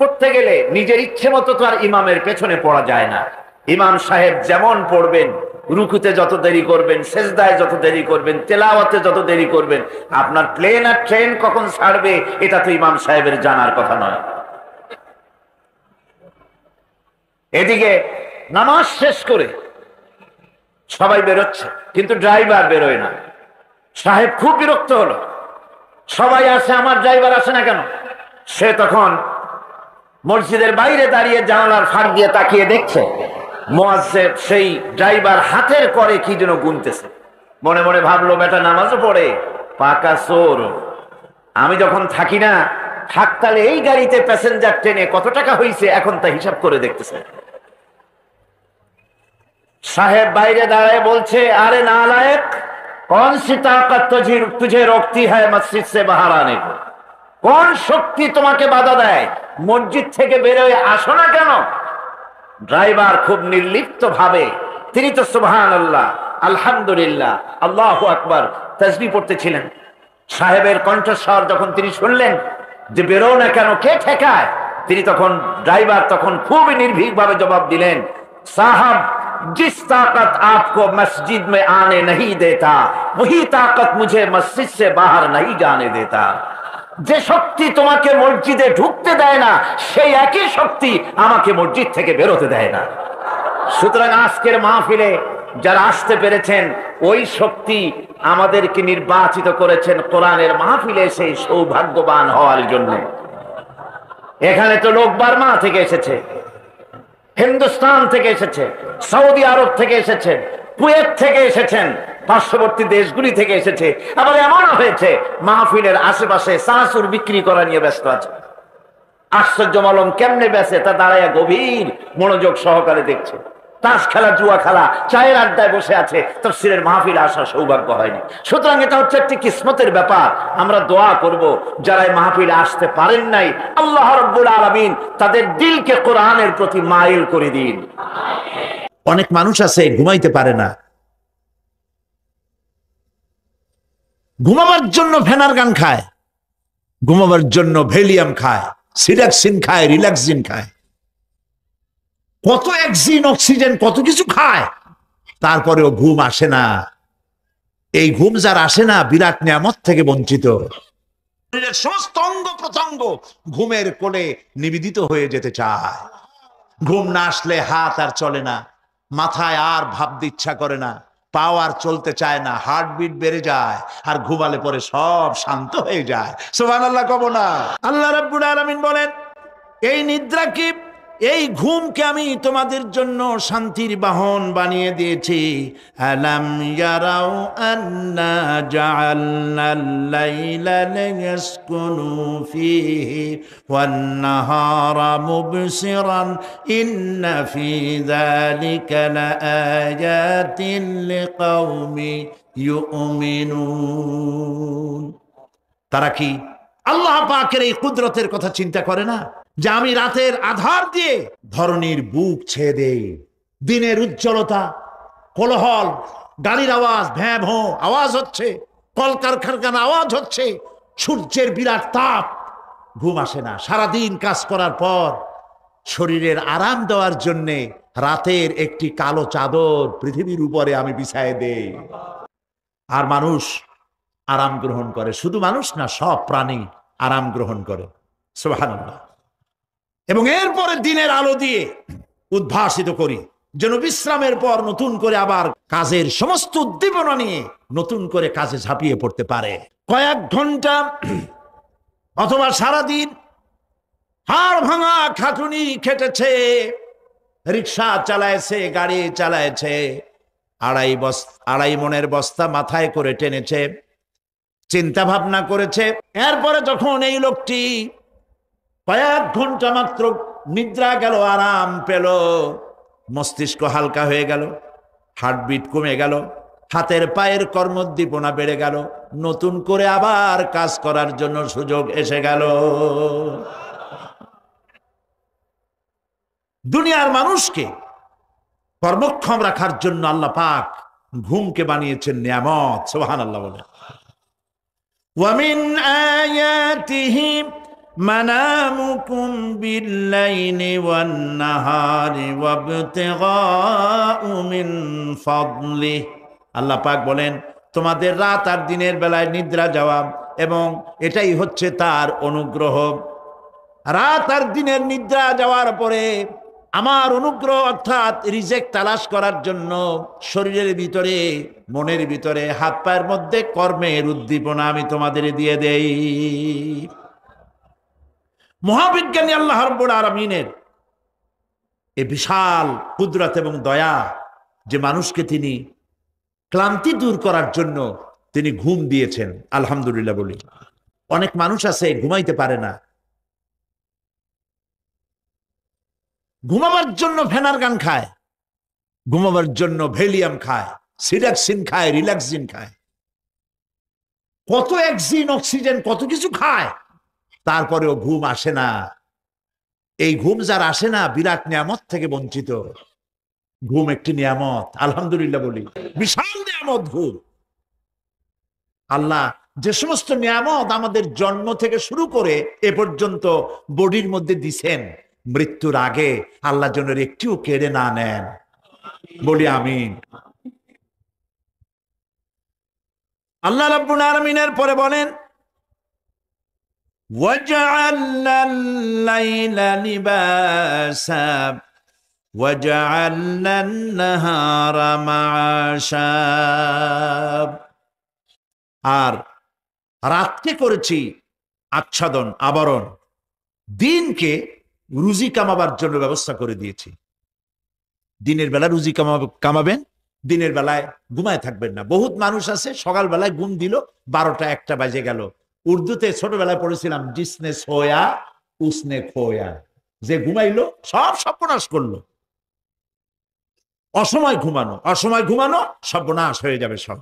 পড়তে গেলে নিজের ইচ্ছে মতো তো আর ইমামের পেছনে পড়া যায় না। ইমাম সাহেব যেমন পড়বেন, রুকুতে যত দেরি করবেন, সেজদায় যত দেরি করবেন, তেলাওয়াতে যত দেরি করবেন, আপনার প্লেন আর ট্রেন কখন ছাড়বে এটা তো ইমাম সাহেবের জানার কথা নয়। এদিকে নামাজ শেষ করে সবাই বেরোচ্ছে, কিন্তু ড্রাইভার বেরোয় না। সাহেব খুব বিরক্ত হলো, সবাই আসে, আমার ড্রাইভার আসে না কেন? সে তখন মসজিদের বাইরে দাঁড়িয়ে জানালার ফাঁক দিয়ে তাকিয়ে দেখছে মুয়াজ্জিন সেই ড্রাইভার হাতের করে কি যেন গুনতেছে। মনে মনে ভাবলো, বেটা নামাজও পড়ে, পাকা চোর। আমি যখন থাকি না, থাকতালে এই গাড়িতে প্যাসেঞ্জার ট্রেনে কত টাকা হয়েছে এখন তা হিসাব করে দেখতেছে। সাহেব বাইরে দাঁড়ায় বলছে, আরে নালায়েক, কোন সি তাকত তুঝে রোকতি হ্যায় মসজিদ সে বাহার আনে কো? কোন শক্তি তোমাকে বাধা দেয় মসজিদ থেকে বেরোয় আসো না কেন? ড্রাইভার খুব নির্লিপ্ত ভাবে, তিনি তো সুবহানাল্লাহ, আলহামদুলিল্লাহ, আল্লাহু আকবার তাসবিহ পড়তেছিলেন। সাহেবের কণ্ঠস্বর যখন তিনি শুনলেন যে বেরো না কেন, কে ঠেকায়, তিনি তখন ড্রাইভার তখন খুবই নির্ভীক ভাবে জবাব দিলেন, সাহাব, जिस ताकत आपको मस्जिद में आने नहीं देता वही ताकत मुझे मस्जिद से बाहर नहीं जाने देता। যে শক্তি তোমাকে মসজিদে ঢুকতে দেয় না, সেই একই শক্তি আমাকে মসজিদ থেকে বেরোতে দেয় না। সুতরাং আজকের মাহফিলে যারা আসতে পেরেছেন, ওই শক্তি আমাদেরকে নির্বাচিত করেছেন কোরআনের মাহফিলে সেই সৌভাগ্যবান হওয়ার জন্য। এখানে তো লোক বার্মা থেকে এসেছে, হিন্দুস্তান থেকে এসেছে, সৌদি আরব থেকে এসেছে, কুয়েত থেকে এসেছেন, পার্শ্ববর্তী দেশগুলি থেকে এসেছে। আবার এমনও হয়েছে মাহফিলের আশেপাশে চানাচুর বিক্রি করা নিয়ে ব্যস্ত আছে। আশ্চর্য মালুম কেমনে বেচে তা দাঁড়ায় গভীর মনোযোগ সহকারে দেখছে। তাস খেলা, জুয়া খেলা, চায়ের আড্ডায় বসে আছে, তাফসীরের মাহফিলে আসার সৌভাগ্য হয়নি। সুতরাং এটা হচ্ছে একটি কিসমতের ব্যাপার। আমরা দোয়া করব যারা এই মাহফিলে আসতে পারেন নাই, আল্লাহ রাব্বুল আলামিন তাদের দিলকে কোরআনের প্রতি মাইল করে দিন। অনেক মানুষ আছে ঘুমাইতে পারে না, ঘুমাবার জন্য ফেনার গান খায়, ঘুমাবার জন্য ভ্যালিয়াম খায়, সিডাক্সিন খায়, রিল্যাক্সিন খায়, কত অক্সিজেন, অক্সিজেন, কত কিছু খায়, তারপরেও ঘুম আসে না। এই ঘুম যার আসে না, বিরাট নিয়ামত থেকে বঞ্চিত। সমস্ত অঙ্গ প্রত্যঙ্গ ঘুমের কোলে নিবেদিত হয়ে যেতে চায়। ঘুম না আসলে হাত আর চলে না, মাথায় আর ভাবতে ইচ্ছা করে না, পাও আর চলতে চায় না, হার্টবিট বেড়ে যায়, আর ঘুমালে পরে সব শান্ত হয়ে যায়। সুবহানাল্লাহ কব না? আল্লাহ রাব্বুল আলামিন বলেন, এই নিদ্রা কি, এই ঘুমকে আমি তোমাদের জন্য শান্তির বাহন বানিয়ে দিয়েছি। আলাম ইয়ারাউ আন্না জাআলনাল লাইলা লিয়াসকুনু ফীহি ওয়ান নাহারা মুবসিরান ইন্না ফী যালিকা লাআয়াতিন লিকাওমি ইউমিনুন। তারা কি আল্লাহ পাকের এই কুদরতের কথা চিন্তা করে না, যে আমি রাতের আধার দিয়ে ধরনীর বুক ছেয়ে দেই, দিনের উজ্জ্বলতা, কোলাহল, গাড়ির আওয়াজ, ভ্যাঁ ভোঁ আওয়াজ হচ্ছে, কলকারখানার আওয়াজ হচ্ছে, সূর্যের বিরাট তাপ, ঘুম আসে না। সারাদিন কাজ করার পর শরীরের আরাম দেওয়ার জন্যে রাতের একটি কালো চাদর পৃথিবীর উপরে আমি বিছায়ে দেই, আর মানুষ আরাম গ্রহণ করে। শুধু মানুষ না, সব প্রাণী আরাম গ্রহণ করে। সুবহানাল্লাহ। এবং এরপরে দিনের আলো দিয়ে উদ্ভাসিত করি, যেন বিশ্রামের পর নতুন করে আবার কাজের সমস্ত উদ্দীপনা নিয়ে নতুন করে কাজে ঝাঁপিয়ে পড়তে পারে। কয়েক ঘন্টা অথবা সারাদিন হাড় ভাঙা খাটুনি খেটেছে, রিক্সা চালাইছে, গাড়ি চালাইছে, আড়াই মনের বস্তা মাথায় করে টেনেছে, চিন্তা ভাবনা করেছে। এরপরে যখন এই লোকটি কয়েক ঘন্টা মাত্র নিদ্রা গেল, আরাম পেল, মস্তিষ্ক হালকা হয়ে গেল, হার্টবিট কমে গেল, হাতের পায়ের কর্মোদ্দীপনা বেড়ে গেল, নতুন করে আবার কাজ করার জন্য সুযোগ এসে গেল। দুনিয়ার মানুষকে কর্মক্ষম রাখার জন্য আল্লাহ পাক ঘুমকে বানিয়েছেন নিয়ামত। সুবহানাল্লাহ বলে, ওয়া মিন আয়াতিহি মানামুকুম বিল্লাইলি ওয়ান নাহারি ওয়াবতিগাউ মিন ফাদলি। আল্লাহ পাক বলেন তোমাদের রাত আর দিনের বেলায় নিদ্রা যাওয়া এবং এটাই হচ্ছে তার অনুগ্রহ। রাত আর দিনের নিদ্রা যাওয়ার পরে আমার অনুগ্রহ অর্থাৎ রিজেক তালাশ করার জন্য শরীরের ভিতরে মনের ভিতরে হাত পায়ের মধ্যে কর্মের উদ্দীপনা আমি তোমাদের দিয়ে দেই। মহাবিজ্ঞানী আল্লাহ রাব্বুল আলামিনের এই বিশাল কুদরত এবং দয়া যে মানুষকে তিনি ক্লান্তি দূর করার জন্য তিনি ঘুম দিয়েছেন, আলহামদুলিল্লাহ বলি। অনেক মানুষ আছে ঘুমাইতে পারে না, ঘুমাবার জন্য ফেনার গান খায়, ঘুমাবার জন্য ভেলিয়াম খায়, সিডাক্সিন খায়, রিল্যাক্সিন খায়, কত অক্সিজেন অক্সিজেন কত কিছু খায়, তারপরেও ঘুম আসে না। এই ঘুম যার আসে না বিরাট নিয়ামত থেকে বঞ্চিত। ঘুম একটি নিয়ামত, আলহামদুলিল্লাহ বলি, বিশাল নিয়ামত ঘুম। আল্লাহ যে সমস্ত নিয়ামত আমাদের জন্ম থেকে শুরু করে এ পর্যন্ত বডির মধ্যে দিছেন, মৃত্যুর আগে আল্লাহ যেন একটিও কেড়ে না নেন, বলি আমিন। আল্লাহ রাব্বুল আলামিনের পরে বলেন وَجَعَلْنَا اللَّيْلَ لِبَاسًا وَجَعَلْنَا النَّهَارَ مَعَاشًا। আর রাতকে করেছি আচ্ছাদন, আবরণ, দিনকে রুজি কামাবার জন্য ব্যবস্থা করে দিয়েছি। দিনের বেলা রুজি কামাবেন, দিনের বেলায় ঘুমায় থাকবেন না। বহুত মানুষ আছে সকালবেলায় ঘুম দিল 12টা 1টা বাজে গেল। উর্দুতে ছোটবেলায় পড়েছিলাম জিসনে সোয়া উসনে খোয়া, যে ঘুমাইলো সব সর্বনাশ করলো। অসময় ঘুমানো, অসময় ঘুমানো সর্বনাশ হয়ে যাবে সব।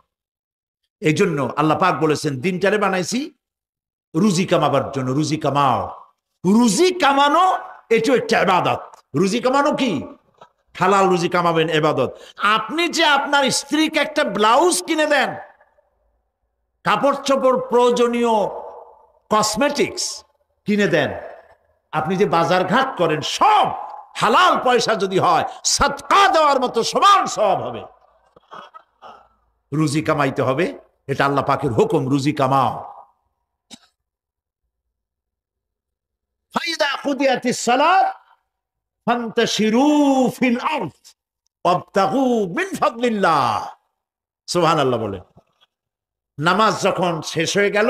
এই জন্য আল্লাহ পাক বলেছেন দিনটারে বানাইছি রুজি কামাবার জন্য। রুজি কামাও, রুজি কামানো এটা একটা ইবাদত। রুজি কামানো কি? হালাল রুজি কামাবেন, ইবাদত। আপনি যে আপনার স্ত্রীকে একটা ব্লাউজ কিনে দেন, কাপড় চোপড়, প্রয়োজনীয় কসমেটিক্স কিনে দেন, আপনি যে বাজার ঘাট করেন, সব হালাল পয়সা যদি হয় সাদকা দেওয়ার মতো সমান সওয়াব হবে। রুজি কামাইতে হবে, এটা আল্লাহ পাকের হুকুম, রুজি কামাও। ফাইদা কুদিয়াতিস সালাত ফান্তাশিরু ফিল আরদ ওয়াবতাগু মিন ফাদলিল্লাহ। সুবহানাল্লাহ বলে। নামাজ যখন শেষ হয়ে গেল,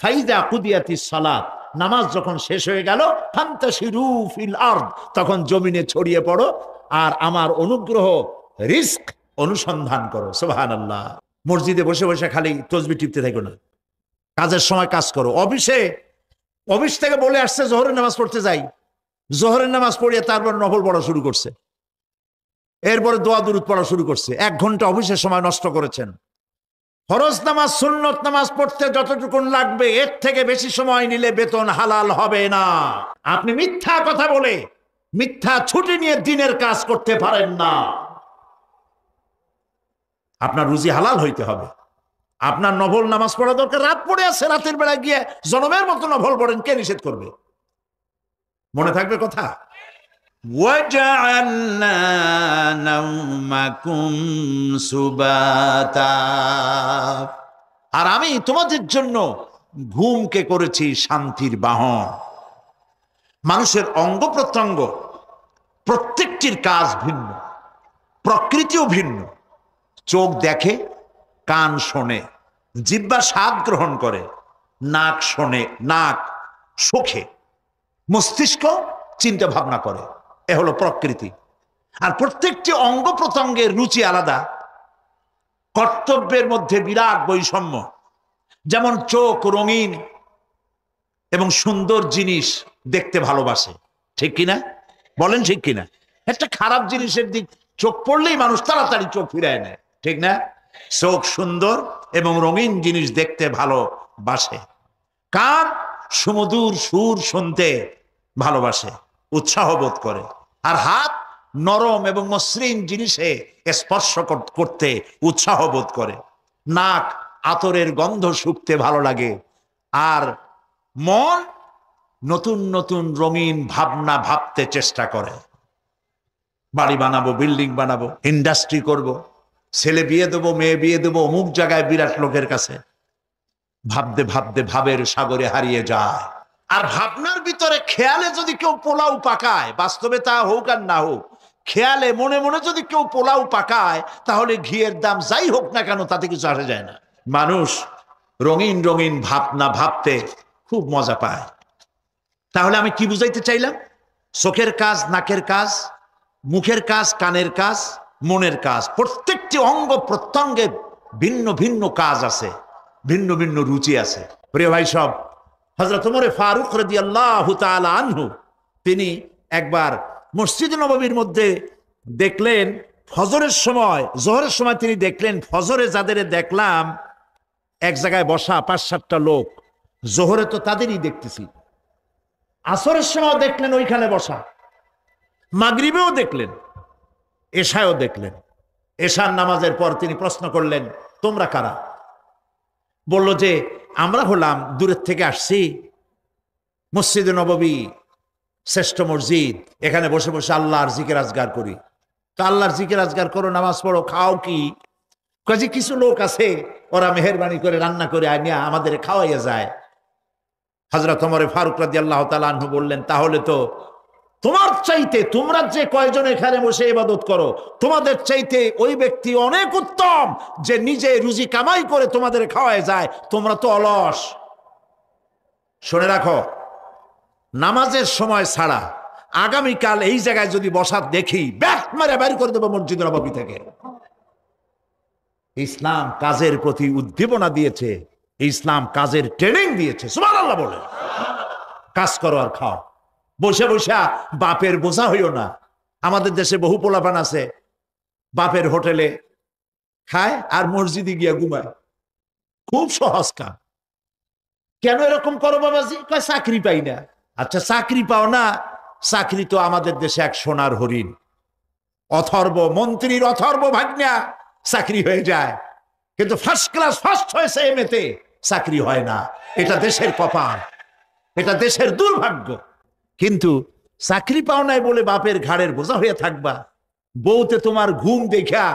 ফাইদা কুদিয়াতিস সালাত, নামাজ যখন শেষ হয়ে গেল, ফান্তাশিরু ফিল আরদ, তখন জমিনে ছড়িয়ে পড়ো আর আমার অনুগ্রহ রিস্ক অনুসন্ধান করো। সুবহানাল্লাহ। মসজিদে বসে বসে খালি তসবিহ টিপতে থাকো না, কাজের সময় কাজ করো। অফিস থেকে বলে আসছে জোহরের নামাজ পড়তে যাই, জোহরের নামাজ পড়িয়ে তারপর নফল পড়া শুরু করছে, এরপরে দোয়া দুরূদ পড়া শুরু করছে। 1 ঘন্টা অফিসের সময় নষ্ট করেছেন। ফরজ নামাজ সুন্নত নামাজ পড়তে যতটুকু লাগবে এর থেকে বেশি সময় নিলে বেতন হালাল হবে না। আপনি মিথ্যা কথা বলে মিথ্যা ছুটি নিয়ে দিনের কাজ করতে পারেন না। আপনার রুজি হালাল হইতে হবে। আপনার নফল নামাজ পড়া দরকার, রাত পড়ে আছে, রাতের বেলা গিয়ে জনমের মতো নফল পড়েন, কে নিষেধ করবে? মনে থাকবে কথা। وَجَعَلْنَا نَوْمَكُمْ سُبَاتًا। আর আমি তোমাদের জন্য ঘুমকে করেছি শান্তির বাহন। মানুষের অঙ্গ প্রত্যঙ্গ প্রত্যেকটির কাজ ভিন্ন, প্রকৃতিও ভিন্ন। চোখ দেখে, কান শোনে, জিহ্বা স্বাদ গ্রহণ করে, নাক শোনে, নাক শোখে, মস্তিষ্ক চিন্তা ভাবনা করে। এ হলো প্রকৃতি। আর প্রত্যেকটি অঙ্গ প্রত্যঙ্গের রুচি আলাদা, কর্তব্যের মধ্যে বিরাট বৈষম্য। যেমন চোখ রঙিন এবং সুন্দর জিনিস দেখতে ভালোবাসে, ঠিক কিনা? বলেন ঠিক কিনা? একটা খারাপ জিনিসের দিক চোখ পড়লেই মানুষ তাড়াতাড়ি চোখ ফিরায় নেয়, ঠিক না? চোখ সুন্দর এবং রঙিন জিনিস দেখতে ভালোবাসে। কান সুমধুর সুর শুনতে ভালোবাসে, উৎসাহ বোধ করে। আর হাত নরম এবং মসৃণ জিনিসে স্পর্শ করতে উৎসাহ বোধ করে। নাক আতরের গন্ধ শুঁকতে ভালো লাগে। আর মন নতুন নতুন রঙিন ভাবনা ভাবতে চেষ্টা করে। বাড়ি বানাবো, বিল্ডিং বানাবো, ইন্ডাস্ট্রি করব, ছেলে বিয়ে দেবো, মেয়ে বিয়ে দেবো অমুক জায়গায় বিরাট লোকের কাছে। ভাবতে ভাবতে ভাবের সাগরে হারিয়ে যায়। আর ভাবনার ভিতরে খেয়ালে যদি কেউ পোলাও পাকায়, বাস্তবে তা হোক আর না হোক, খেয়ালে মনে মনে যদি কেউ পোলাও পাকায়, তাহলে ঘিয়ের দাম যাই হোক না কেন তাতে কিছু আসে যায় না। মানুষ রঙিন রঙিন ভাবনা ভাবতে খুব মজা পায়। তাহলে আমি কি বুঝাইতে চাইলাম? চোখের কাজ, নাকের কাজ, মুখের কাজ, কানের কাজ, মনের কাজ, প্রত্যেকটি অঙ্গ প্রত্যঙ্গের ভিন্ন ভিন্ন কাজ আছে, ভিন্ন ভিন্ন রুচি আছে। প্রিয় ভাই সব, হযরত ওমর ফারুক রাদিয়াল্লাহু তাআলা আনহু তিনি একবার মসজিদ নববীর মধ্যে দেখলেন ফজরের সময়, জোহরের সময় তিনি দেখলেন ফজরে যাদের দেখলাম এক জায়গায় বসা ৫-৭টা লোক, জোহরে তো তাদেরই দেখতেছি, আসরের সময় দেখলেন ওইখানে বসা, মাগরিবেও দেখলেন, এশায়ও দেখলেন। এশার নামাজের পর তিনি প্রশ্ন করলেন, তোমরা কারা? বলল যে আমরা হলাম দূরের থেকে আসছি, মসজিদে নববী শ্রেষ্ঠ মসজিদ, এখানে বসে বসে আল্লাহর জিকির আজগার করি। তো আল্লাহর জিকির আজগার করো, নামাজ পড়ো, খাও কি? কাজে কিছু লোক আছে ওরা মেহেরবানি করে রান্না করে আনিয়া আমাদের খাওয়াইয়া যায়। হযরত ওমর ফারুক রাদিয়াল্লাহু তাআলা আনহু বললেন, তাহলে তো তোমার চাইতে, তোমরা যে কয়জন এখানে বসে ইবাদত করো, তোমাদের চাইতে ওই ব্যক্তি অনেক উত্তম যে নিজে রুজি কামাই করে তোমাদের খাওয়ায় যায়, তোমরা তো অলস। শুনে রাখো, নামাজের সময় ছাড়া আগামীকাল এই জায়গায় যদি বসা দেখি, ব্যাট মেরে বের করে দেবো মসজিদ নববী থেকে। ইসলাম কাজের প্রতি উদ্দীপনা দিয়েছে, ইসলাম কাজের ট্রেনিং দিয়েছে। সুবহানাল্লাহ বলে কাজ করো আর খাও, বসে বসে বাপের বোঝা হইও না। আমাদের দেশে বহু পোলাপান আছে বাপের হোটেলে খায় আর মসজিদে গিয়া ঘুমায়, খুব সহজ কাজ। কেন এরকম করো বাবাজি? কয় চাকরি পাই না। আচ্ছা চাকরি পাও না, চাকরি তো আমাদের দেশে এক সোনার হরিণ, অথর্ব মন্ত্রীর অথর্ব ভাগ্না চাকরি হয়ে যায়, কিন্তু ফার্স্ট ক্লাস ফার্স্ট হয়েছে এমএতে চাকরি হয় না। এটা দেশের কপাল, এটা দেশের দুর্ভাগ্য। কিন্তু চাকরি পাও নাই বলে বাপের ঘাড়ের বোঝা হয়ে থাকবা। বউতে তোমার ঘুম দেখা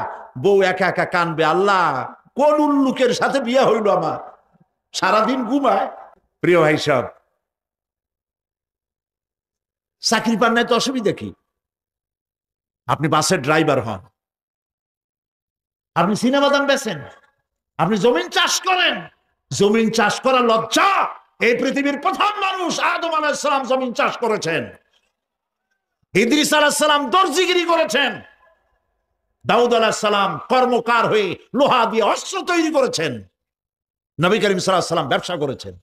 বউ একা একা কানবে, আল্লাহ কোন উল্লুকের সাথে বিয়ে হইল আমার, সারাদিন ঘুমায়। প্রিয় ভাই সব, চাকরি পান নাই তো অসুবিধা কি? আপনি বাসের ড্রাইভার হন, আপনি সিনেমা দাম বেচেন, আপনি জমিন চাষ করেন, জমিন চাষ করা লজ্জা। এই পৃথিবীর প্রথম মানুষ আদম আলাইহিস সালাম জমিন চাষ করেছেন, ইদ্রিস আলাইহিস সালাম দর্জিগিরি করেছেন, দাউদ আলাইহিস সালাম কর্মকার হয়ে লোহা দিয়ে অস্ত্র তৈরি করেছেন, নবী করিম সাল্লাল্লাহু আলাইহি ওয়াসাল্লাম ব্যবসা করেছেন।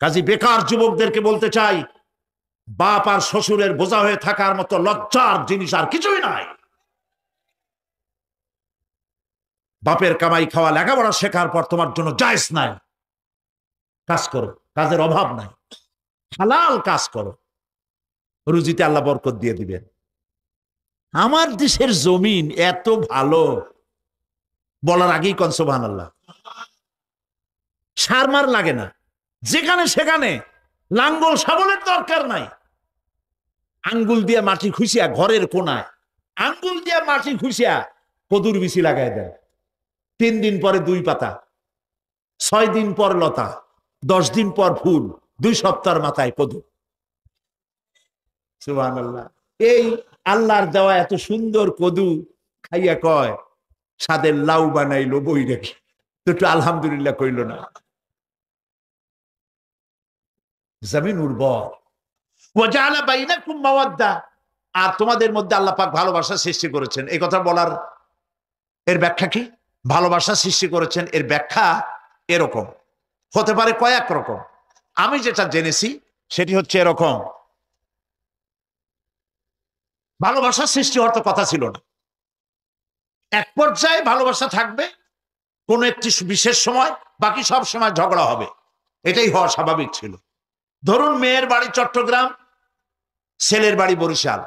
কাজী বেকার যুবকদেরকে বলতে চাই, বাপ আর শ্বশুরের বোঝা হয়ে থাকার মতো লজ্জার জিনিস আর কিছুই নাই। বাপের কামাই খাওয়া লেখাপড়া শেখার পর তোমার জন্য জায়েজ নাই। কাজ করো, কাজের অভাব নাই, হালাল কাজ করো, রুজিতে আল্লাহ বরকত দিয়ে দিবেন। আমার দেশের জমিন এত ভালো, বলার আগেই কোন সুবহানাল্লাহ। সার মার লাগে না, যেখানে সেখানে লাঙ্গল শাবলের দরকার নাই। আঙ্গুল দিয়ে মাটি খুঁচিয়া ঘরের কোনায় আঙ্গুল দিয়ে মাটি খুঁচিয়া কদুর বিচি লাগাই দেয়। 3 দিন পরে 2 পাতা, 6 দিন পর লতা, 10 দিন পর ফুল, 2 সপ্তাহের মাথায় কদু। সুবহানাল্লাহ। এই আল্লাহর দেওয়া এত সুন্দর কদু খাইয়া কয় সাদের লাউ বানাইলো বই রেখে, তো একটু আলহামদুলিল্লাহ কইল না। জমিন উর্বর। ওয়াজাআলা বাইনাকুম মাওয়াদ্দা, আর তোমাদের মধ্যে আল্লাহ পাক ভালোবাসা সৃষ্টি করেছেন। এই কথা বলার এর ব্যাখ্যা কি? ভালোবাসা সৃষ্টি করেছেন এর ব্যাখ্যা এরকম হতে পারে, কয়েক রকম। আমি যেটা জেনেছি সেটি হচ্ছে এরকম, ভালোবাসা সৃষ্টি হওয়ার তো কথা ছিল না। এক পর্যায়ে ভালোবাসা থাকবে কোন একটি বিশেষ সময়, বাকি সব সময় ঝগড়া হবে, এটাই হওয়া স্বাভাবিক ছিল। ধরুন মেয়ের বাড়ি চট্টগ্রাম, ছেলের বাড়ি বরিশাল।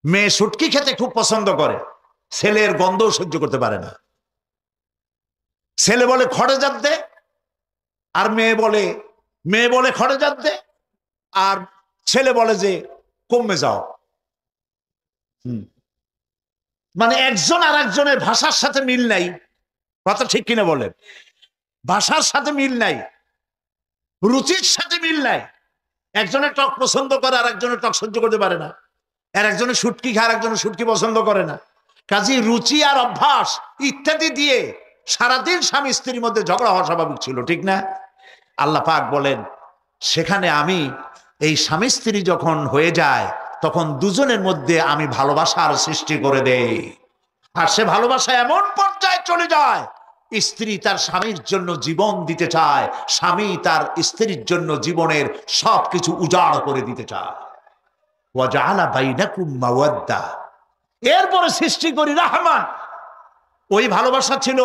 মেয়ে শুটকি খেতে খুব পছন্দ করে, ছেলের গন্ধও সহ্য করতে পারে না। ছেলে বলে খড়ে জাত দে, আর মেয়ে বলে খড়ে জাত দে। আর ছেলে বলে যে কমে যাও। মানে একজন আর একজনের ভাষার সাথে মিল নাই। কথা ঠিক কিনা বলেন? ভাষার সাথে মিল নাই, রুচির সাথে মিল নাই। একজনের টক পছন্দ করে আর একজনের টক সহ্য করতে পারে না, আর একজনের শুটকি খায় আর একজনের শুটকি পছন্দ করে না। কাজে রুচি আর অভ্যাস ইত্যাদি দিয়ে সারাদিন স্বামী স্ত্রীর মধ্যে ঝগড়া হওয়া স্বাভাবিক ছিল, ঠিক না? আল্লাহ পাক বলেন সেখানে আমি এই স্বামী স্ত্রী যখন হয়ে যায় তখন দুজনের মধ্যে আমি ভালোবাসার সৃষ্টি করে দেই। আর সে ভালোবাসা এমন পর্যায়ে চলে যায়, স্ত্রী তার স্বামীর জন্য জীবন দিতে চায়, স্বামী তার স্ত্রীর জন্য জীবনের সবকিছু উজাড় করে দিতে চায়। ওয়াজআলা বাইনাকুম মাওয়াদ্দা, এরপরে সৃষ্টি করি রাহমান। ওই ভালোবাসা ছিল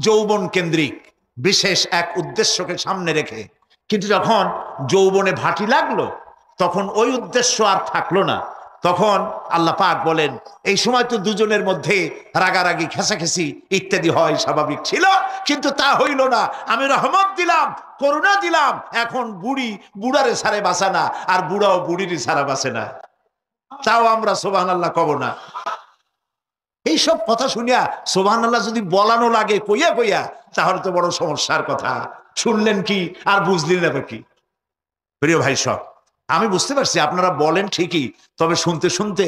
যৌবন কেন্দ্রিক, বিশেষ এক উদ্দেশ্যকে সামনে রেখে। কিন্তু যখন যৌবনে ভাটি লাগলো তখন ওই উদ্দেশ্য আর থাকলো না। তখন আল্লাহ পাক বলেন এই সময় তো দুজনের মধ্যে রাগারাগি খেসাখেসি ইত্যাদি হয়, স্বাভাবিক ছিল, কিন্তু তা হইল না। আমি রহমত দিলাম, করুণা দিলাম। এখন বুড়ি বুড়ারে ছাড়ে বাঁচে না, আর বুড়াও বুড়িরই ছাড়া বাঁচে না। তাও আমরা সুবহানাল্লাহ কব না। এইসব কথা শুনিয়া সুবহানাল্লাহ যদি বলানো লাগে কইয়া কইয়া, তাহলে তো বড় সমস্যার কথা। শুনলেন কি আর বুঝলেন না কি? প্রিয় ভাই সব, আমি বুঝতে পারছি আপনারা বলেন ঠিকই, তবে শুনতে শুনতে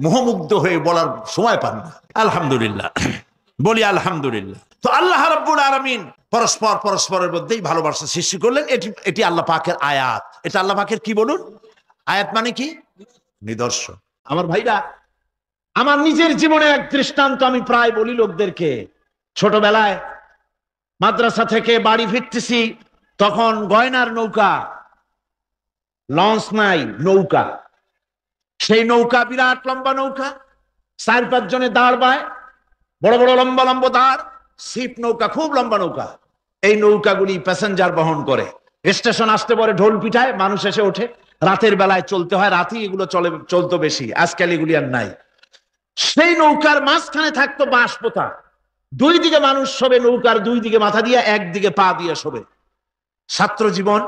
মোহমুগ্ধ হয়ে বলার সময় পান না। আলহামদুলিল্লাহ, বলি আলহামদুলিল্লাহ। তো আল্লাহ রাব্বুল আলামিন পরস্পরের মধ্যেই ভালোবাসা সৃষ্টি করলেন। এটি আল্লাহ পাকের আয়াত। এটা আল্লাহ পাকের কি বলুন? আয়াত মানে কি? নিদর্শন। আমার ভাইরা, আমার নিজের জীবনের এক দৃষ্টান্ত আমি প্রায় বলি লোকদেরকে। ছোটবেলায় মাদ্রাসা থেকে বাড়ি ফিরতেছি, তখন গয়নার নৌকা, লঞ্চ নাই, নৌকা। সেই নৌকা বিরাট লম্বা নৌকা, 4-5 জনে দাঁড় বায়, বড় বড় লম্বা লম্বা দাঁড়, ছিপ নৌকা, খুব লম্বা নৌকা। এই নৌকাগুলি প্যাসেঞ্জার বহন করে। স্টেশন আসতে পরে ঢোল পিঠায়, মানুষ এসে ওঠে। রাতের বেলায় চলতে হয়, রাতেই এগুলো চলতো বেশি, আজকাল এগুলি আর নাই। সেই নৌকার মাঝখানে থাকতো বাঁশ পোতা, দুই দিকে মানুষ শোবে, নৌকার দুই দিকে মাথা দিয়ে, একদিকে পা দিয়ে শোবে। ছাত্র জীবন,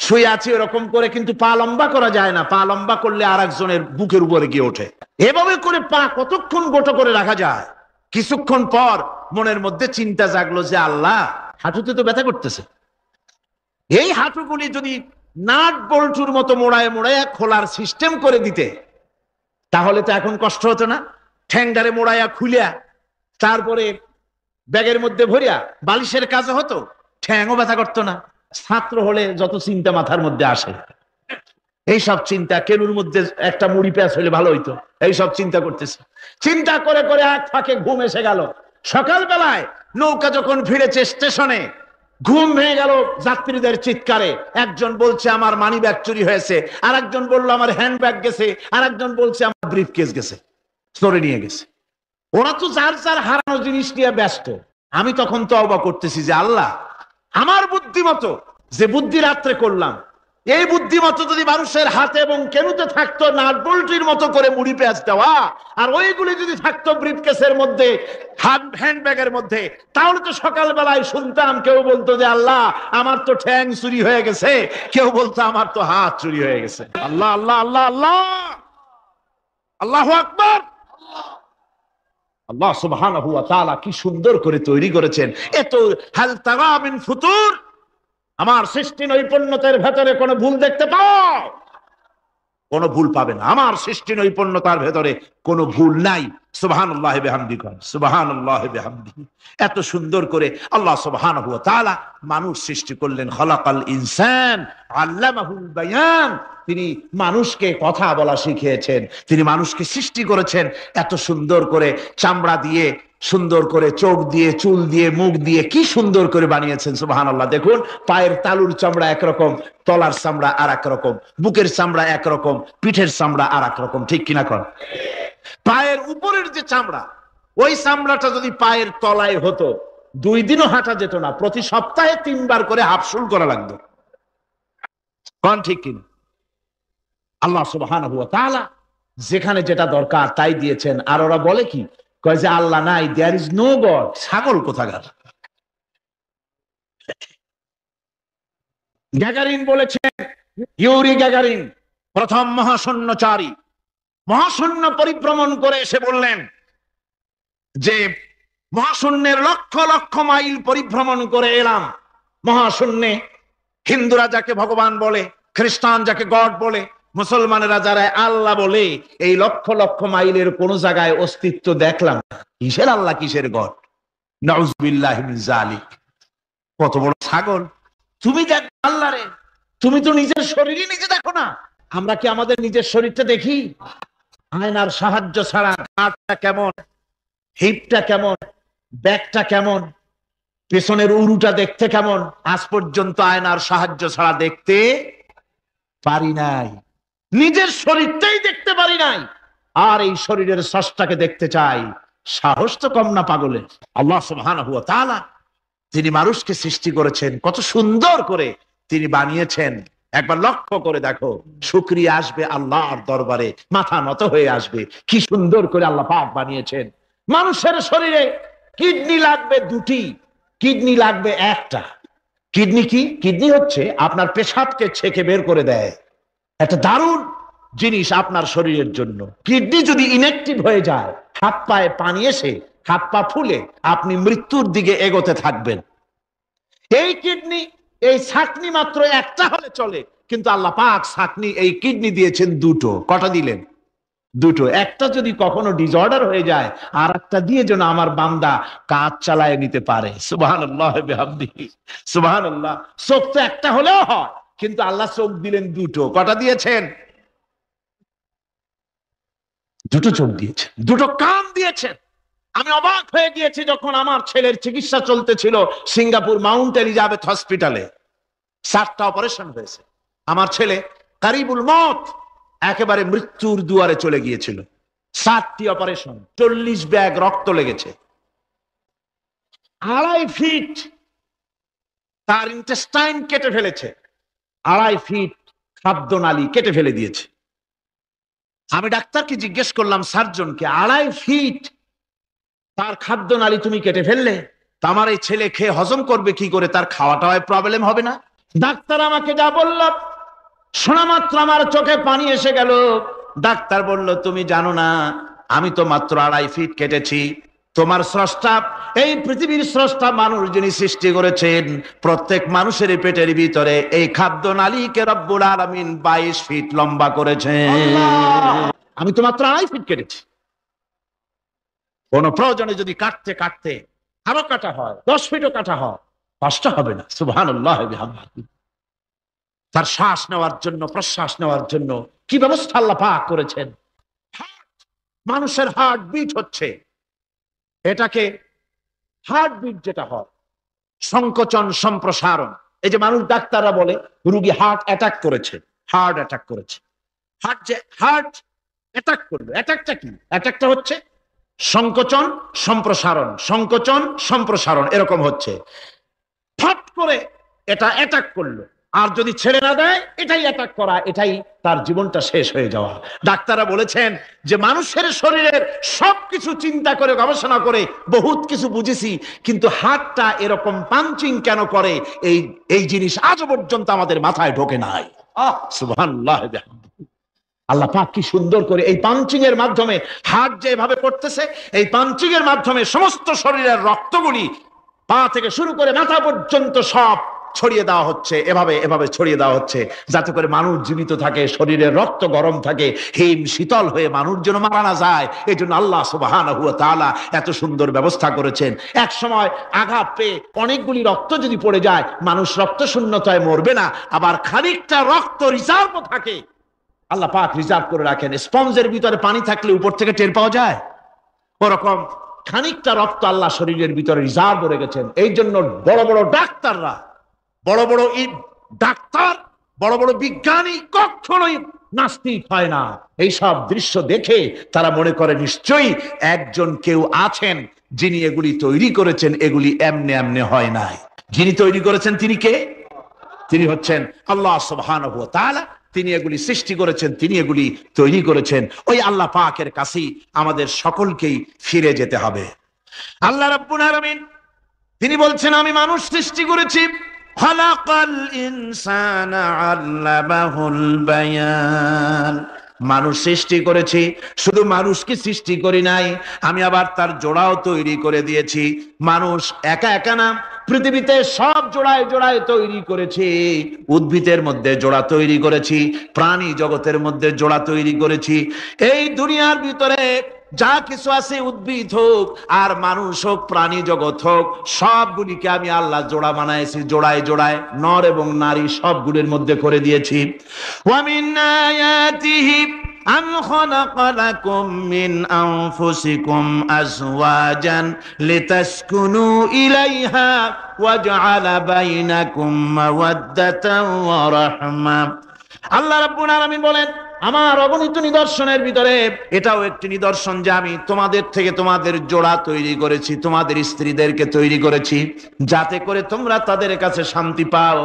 শুয়ে আছে এরকম করে, কিন্তু পা লম্বা করা যায় না। পা লম্বা করলে আর একজনের বুকের উপরে গিয়ে ওঠে। এভাবে করে পা কতক্ষণ গোটো করে রাখা যায়? কিছুক্ষণ পর মনের মধ্যে চিন্তা জাগলো যে আল্লাহ, হাঁটুতে তো ব্যথা করতেছে, এই হাঁটুগুলি যদি নাট বল্টুর মতো মোড়ায় মোড়ায় খোলার সিস্টেম করে দিতে, তাহলে তো এখন কষ্ট হতো না। ঠ্যাংডারে মোড়াইয়া খুলিয়া তারপরে ব্যাগের মধ্যে ভরিয়া বালিশের কাজ হতো, ঠ্যাংও ব্যথা করতো না। ছাত্র হলে যত চিন্তা মাথার মধ্যে আসে, এইসব চিন্তা, কেনুর মধ্যে একটা মুড়ি পেঁয়াজ হইলে ভালো হইতো, এইসব চিন্তা করতেছে। চিন্তা করে করে এক ফাঁকে ঘুম এসে গেল। সকালবেলায় নৌকা যখন ফিরেছে স্টেশনে, ঘুম ভেঙে গেল যাত্রীদের চিৎকারে। একজন বলছে আমার মানি ব্যাগ চুরি হয়েছে, আর একজন বললো আমার হ্যান্ড ব্যাগ গেছে, আর একজন বলছে আমার ব্রিফ কেস গেছে, চোরে নিয়ে গেছে। ওরা তো যার যার হারানো জিনিস নিয়ে ব্যস্ত। আমি তখন তওবা করতেছি যে আল্লাহ, আমার বুদ্ধিমতো যে বুদ্ধি রাত্রে করলাম, এই বুদ্ধিমতো যদি মানুষের হাতে এবং কেনুতে থাকতো নাট বল্টুর মতো করে মুড়ি পেঁয়াজ দেওয়া, আর ওইগুলি যদি থাকতো ব্রিফকেসের মধ্যে, হ্যান্ডব্যাগের মধ্যে, তাহলে তো সকালবেলায় শুনতাম কেউ বলতো যে আল্লাহ আমার তো ঠ্যাং চুরি হয়ে গেছে, কেউ বলতো আমার তো হাত চুরি হয়ে গেছে। আল্লাহ আল্লাহ আল্লাহ আল্লাহ, আল্লাহু আকবার। আল্লাহ সুবহানাহু ওয়া তাআলা কি সুন্দর করে তৈরি করেছেন। এত হাল তারা মিন ফুতুর, আমার সৃষ্টি নৈপুণ্যতার ভেতরে কোনো ভুল দেখতে পাও? কোনো ভুল পাবে না। আমার সৃষ্টি নৈপুণ্যতার ভেতরে কোনো ভুল নাই। সুবহানাল্লাহি বিহামদিহি, সুবহানাল্লাহি বিহামদিহি। এত সুন্দর করে আল্লাহ সুবহানাহু ওয়া তাআলা মানুষ সৃষ্টি করলেন। খালাকাল ইনসান আল্লামাহুল বায়ান, তিনি মানুষকে কথা বলা শিখিয়েছেন, তিনি মানুষকে সৃষ্টি করেছেন এত সুন্দর করে, চামড়া দিয়ে, সুন্দর করে চোখ দিয়ে, চুল দিয়ে, মুখ দিয়ে, কি সুন্দর করে বানিয়েছেন। সুবহানাল্লাহ। দেখুন, পায়ের তালুর চামড়া একরকম, তলার চামড়া আর এক রকম, বুকের চামড়া একরকম, পিঠের চামড়া আর এক রকম, ঠিক কিনা কর? পায়ের উপরের যে চামড়া, ওই চামড়াটা যদি পায়ের তলায় হতো, 2 দিনও হাঁটা যেত না। প্রতি সপ্তাহে 3 বার করে হাফসুল করা লাগতো, কোন ঠিক কিনা? আল্লাহ সুবহানাহু ওয়া তাআলা যেখানে যেটা দরকার তাই দিয়েছেন। আর ওরা বলে কি, কয় যে আল্লাহ নাই, দেয়ার ইজ নো গড। ছাগল কোথাকার। গ্যাগারিন বলেছেন, ইউরি গ্যাগারিন, প্রথম মহাশূন্যচারী মহাশূন্য পরিভ্রমণ করে এসে বললেন যে মহাশূন্যের লক্ষ লক্ষ মাইল পরিভ্রমণ করে এলাম। মহাশূন্যে হিন্দুরা যাকে ভগবান বলে, খ্রিস্টান যাকে গড বলে, মুসলমানেরা যারা আল্লাহ বলে, এই লক্ষ লক্ষ মাইলের কোন জায়গায় অস্তিত্ব দেখলাম না। কিসের আল্লাহ, কিসের গড? নাউযুবিল্লাহি মিন যালিক। কত বড় ছাগল! তুমি দেখ আল্লাহ রে, তুমি তো নিজের শরীরই নিজে দেখো না। আমরা কি আমাদের নিজের শরীরটা দেখি? আয়নার সাহায্য ছাড়া ঘাটটা কেমন, হিপটা কেমন, ব্যাকটা কেমন, পেছনের উরুটা দেখতে কেমন, আজ পর্যন্ত আয়নার সাহায্য ছাড়া দেখতে পারি নাই। নিজের শরীরটাই দেখতে পারি নাই, আর এই শরীরের স্রষ্টাকে দেখতে চাই। সাহস তো কম না পাগলের। আল্লাহ সুবহানাহু ওয়া তাআলা তিনি মানুষকে সৃষ্টি করেছেন, কত সুন্দর করে তিনি বানিয়েছেন। একবার লক্ষ্য করে দেখো, শুকরিয়া আসবে আল্লাহর দরবারে, মাথা নত হয়ে আসবে। কি সুন্দর করে আল্লাহ পাক বানিয়েছেন। মানুষের শরীরে কিডনি লাগবে দুটি, কিডনি লাগবে একটা। কিডনি কি? কিডনি হচ্ছে আপনার পেশাবকে ছেঁকে বের করে দেয়, একটা দারুণ জিনিস আপনার শরীরের জন্য। কিডনি যদি ইনঅ্যাক্টিভ হয়ে যায়, হাত পায়ে পানি এসে হাত পা ফুলে আপনি মৃত্যুর দিকে এগোতে থাকবেন। এই কিডনি, এই ছাকনি মাত্র একটা হলে চলে, কিন্তু আল্লাহ পাক ছাকনি এই কিডনি দিয়েছেন দুটো। কটা দিলেন? দুটো। একটা যদি কখনো ডিসঅর্ডার হয়ে যায়, আর একটা দিয়ে যেন আমার বান্দা কাজ চালায় নিতে পারে। সুবহানাল্লাহ বিহামদিহি, সুবহানাল্লাহ। চোখ তো একটা হলেও হয়, কিন্তু আল্লাহ চোখ দিলেন দুটো। কটা দিয়েছেন? দুটো চোখ দিয়েছেন, দুটো কান দিয়েছেন। আমি অবাক হয়ে গিয়েছি যখন আমার ছেলের চিকিৎসা চলতেছিল সিঙ্গাপুর মাউন্ট এলিজাবেথ হসপিটালে। 7টা অপারেশন হয়েছে। আমার ছেলে কারিবুল মত, একেবারে মৃত্যুর দুয়ারে চলে গিয়েছিল। 7টি অপারেশন, 40 ব্যাগ রক্ত লেগেছে। 2.5 ফিট তার ইন্টেস্টাইন কেটে ফেলেছে, 2.5 ফিট খাদ্যনালী কেটে ফেলে দিয়েছে। আমি ডাক্তারকে জিজ্ঞেস করলাম, সার্জনকে, 2.5 ফিট তার খাদ্যনালী তুমি কেটে ফেললে, তা আমার এই ছেলে খেয়ে হজম করবে কি করে? তার খাওয়াটাও প্রবলেম হবে না? ডাক্তার আমাকে যা বলল, শোনা মাত্র আমার চোখে পানি এসে গেল। ডাক্তার বলল, তুমি জানো না, আমি তো মাত্র 2.5 ফিট কেটেছি। তোমার স্রষ্টা, এই পৃথিবীর স্রষ্টা মানুষ যিনি সৃষ্টি করেছেন, প্রত্যেক মানুষের পেটের ভিতরে এই খাদ্য নালীকে রব্বুল আলামিন 22 ফিট লম্বা করেছেন। আমি তো মাত্র 2.5 ফিট কেটেছি। কোন প্রয়োজনে যদি কাটতে কাটতে আরো কাটা হয়, 10 ফিটও কাটা হয়, কষ্ট হবে না। সুবহানাল্লাহ বিহামদিহি। তার শ্বাস নেওয়ার জন্য, প্রশ্বাস নেওয়ার জন্য কি ব্যবস্থা আল্লাহ পাক করেছেন। মানুষের হার্ট বিট হচ্ছে, এটাকে হার্ট বিট যেটা হয়, সংকোচন সম্প্রসারণ। এই যে মানুষ, ডাক্তাররা বলে রোগী হার্ট অ্যাটাক করেছে, হার্ট অ্যাটাক করেছে। হার্ট অ্যাটাক করবে, অ্যাটাকটা কি? অ্যাটাকটা হচ্ছে সংকোচন সম্প্রসারণ, সংকোচন সম্প্রসারণ, এরকম হচ্ছে। ফট করে এটা অ্যাটাক করলো, আর যদি ছেড়ে না দেয়, এটাই অ্যাটাক করা, এটাই তার জীবনটা শেষ হয়ে যাওয়া। ডাক্তাররা বলেছেন যে মানুষের শরীরের সবকিছু চিন্তা করে, গবেষণা করে বহুত কিছু বুঝেছি, কিন্তু হার্টটা এরকম পাঞ্চিং কেন করে, এই জিনিস আজও পর্যন্ত আমাদের মাথায় ঢোকে নাই। সুবহানাল্লাহ। আল্লাহ পাক কি সুন্দর করে এই পাঞ্চিং এর মাধ্যমে, হার্ট যেভাবে করতেছে, এই পাঞ্চিং এর মাধ্যমে সমস্ত শরীরের রক্তগুলি পা থেকে শুরু করে মাথা পর্যন্ত সব ছড়িয়ে দেওয়া হচ্ছে। এভাবে এভাবে ছড়িয়ে দেওয়া হচ্ছে যাতে করে মানুষ জীবিত থাকে, শরীরের রক্ত গরম থাকে, হিম শীতল হয়ে মানুষ যেন মারা না যায়। এই জন্য আল্লাহ সুবহানাহু ওয়া তাআলা এত সুন্দর ব্যবস্থা করেছেন। এক সময় আঘাত পেয়ে অনেকগুলি রক্ত যদি পড়ে যায়, মানুষ রক্ত শূন্যতায় মরবে না, আবার খানিকটা রক্ত রিজার্ভও থাকে। আল্লাহ পাক রিজার্ভ করে রাখেন। স্পঞ্জের ভিতরে পানি থাকলে উপর থেকে টের পাওয়া যায়, ওরকম খানিকটা রক্ত আল্লাহ শরীরের ভিতরে রিজার্ভ রেখেছেন। এই জন্য বড় বড় ডাক্তাররা, বড় বড় ডাক্তার, বড় বড় বিজ্ঞানী কখনোই নাস্তিক হয় না। এইসব দৃশ্য দেখে তারা মনে করে নিশ্চয়ই একজন কেউ আছেন যিনি এগুলি তৈরি করেছেন, এগুলি এমনে এমনে হয় নাই। যিনি তৈরি করেছেন তিনি কে? তিনি হচ্ছেন আল্লাহ সুবহানাহু ওয়া তাআলা। তিনি এগুলি সৃষ্টি করেছেন, তিনি এগুলি তৈরি করেছেন। ওই আল্লাহ পাকের কাছেই আমাদের সকলকেই ফিরে যেতে হবে। আল্লাহ রাব্বুল আলামিন তিনি বলছেন, আমি মানুষ সৃষ্টি করেছি খালাকাল ইনসানা আল্লামাহুল বায়ান। মানুষ সৃষ্টি করেছি, শুধু মানুষকে সৃষ্টি করি নাই, আমি আবার তার জোড়াও তৈরি করে দিয়েছি। মানুষ একা একা না, পৃথিবীতে সব জোড়ায় জোড়ায় তৈরি করেছি। উদ্ভিদের মধ্যে জোড়া তৈরি করেছি, প্রাণী জগতের মধ্যে জোড়া তৈরি করেছি। এই দুনিয়ার ভিতরে যা কিছু আছে, উদ্ভিদ হোক আর মানুষ হোক, প্রাণী জগৎ হোক, সবগুলিকে আমি আল্লাহ জোড়া বানাইছি, জোড়ায় জোড়ায় নর এবং নারী সবগুলির মধ্যে করে দিয়েছি। ওয়া মিন আয়াতিহি আন খালাকা লাকুম মিন আনফুসিকুম আজওয়াজান লিতাসকুনু ইলাইহা ওয়া জাআলা বাইনাকুম মাওয়াদ্দাতান ওয়া রাহমা। আল্লাহ রাব্বুল আলামিন বলেন, আমার অগণিত নিদর্শনের ভিতরে এটাও একটি নিদর্শন যে আমি তোমাদের থেকে তোমাদের জোড়া তৈরি করেছি, তোমাদের স্ত্রীদেরকে তৈরি করেছি, যাতে করে তোমরা তাদের কাছে শান্তি পাও।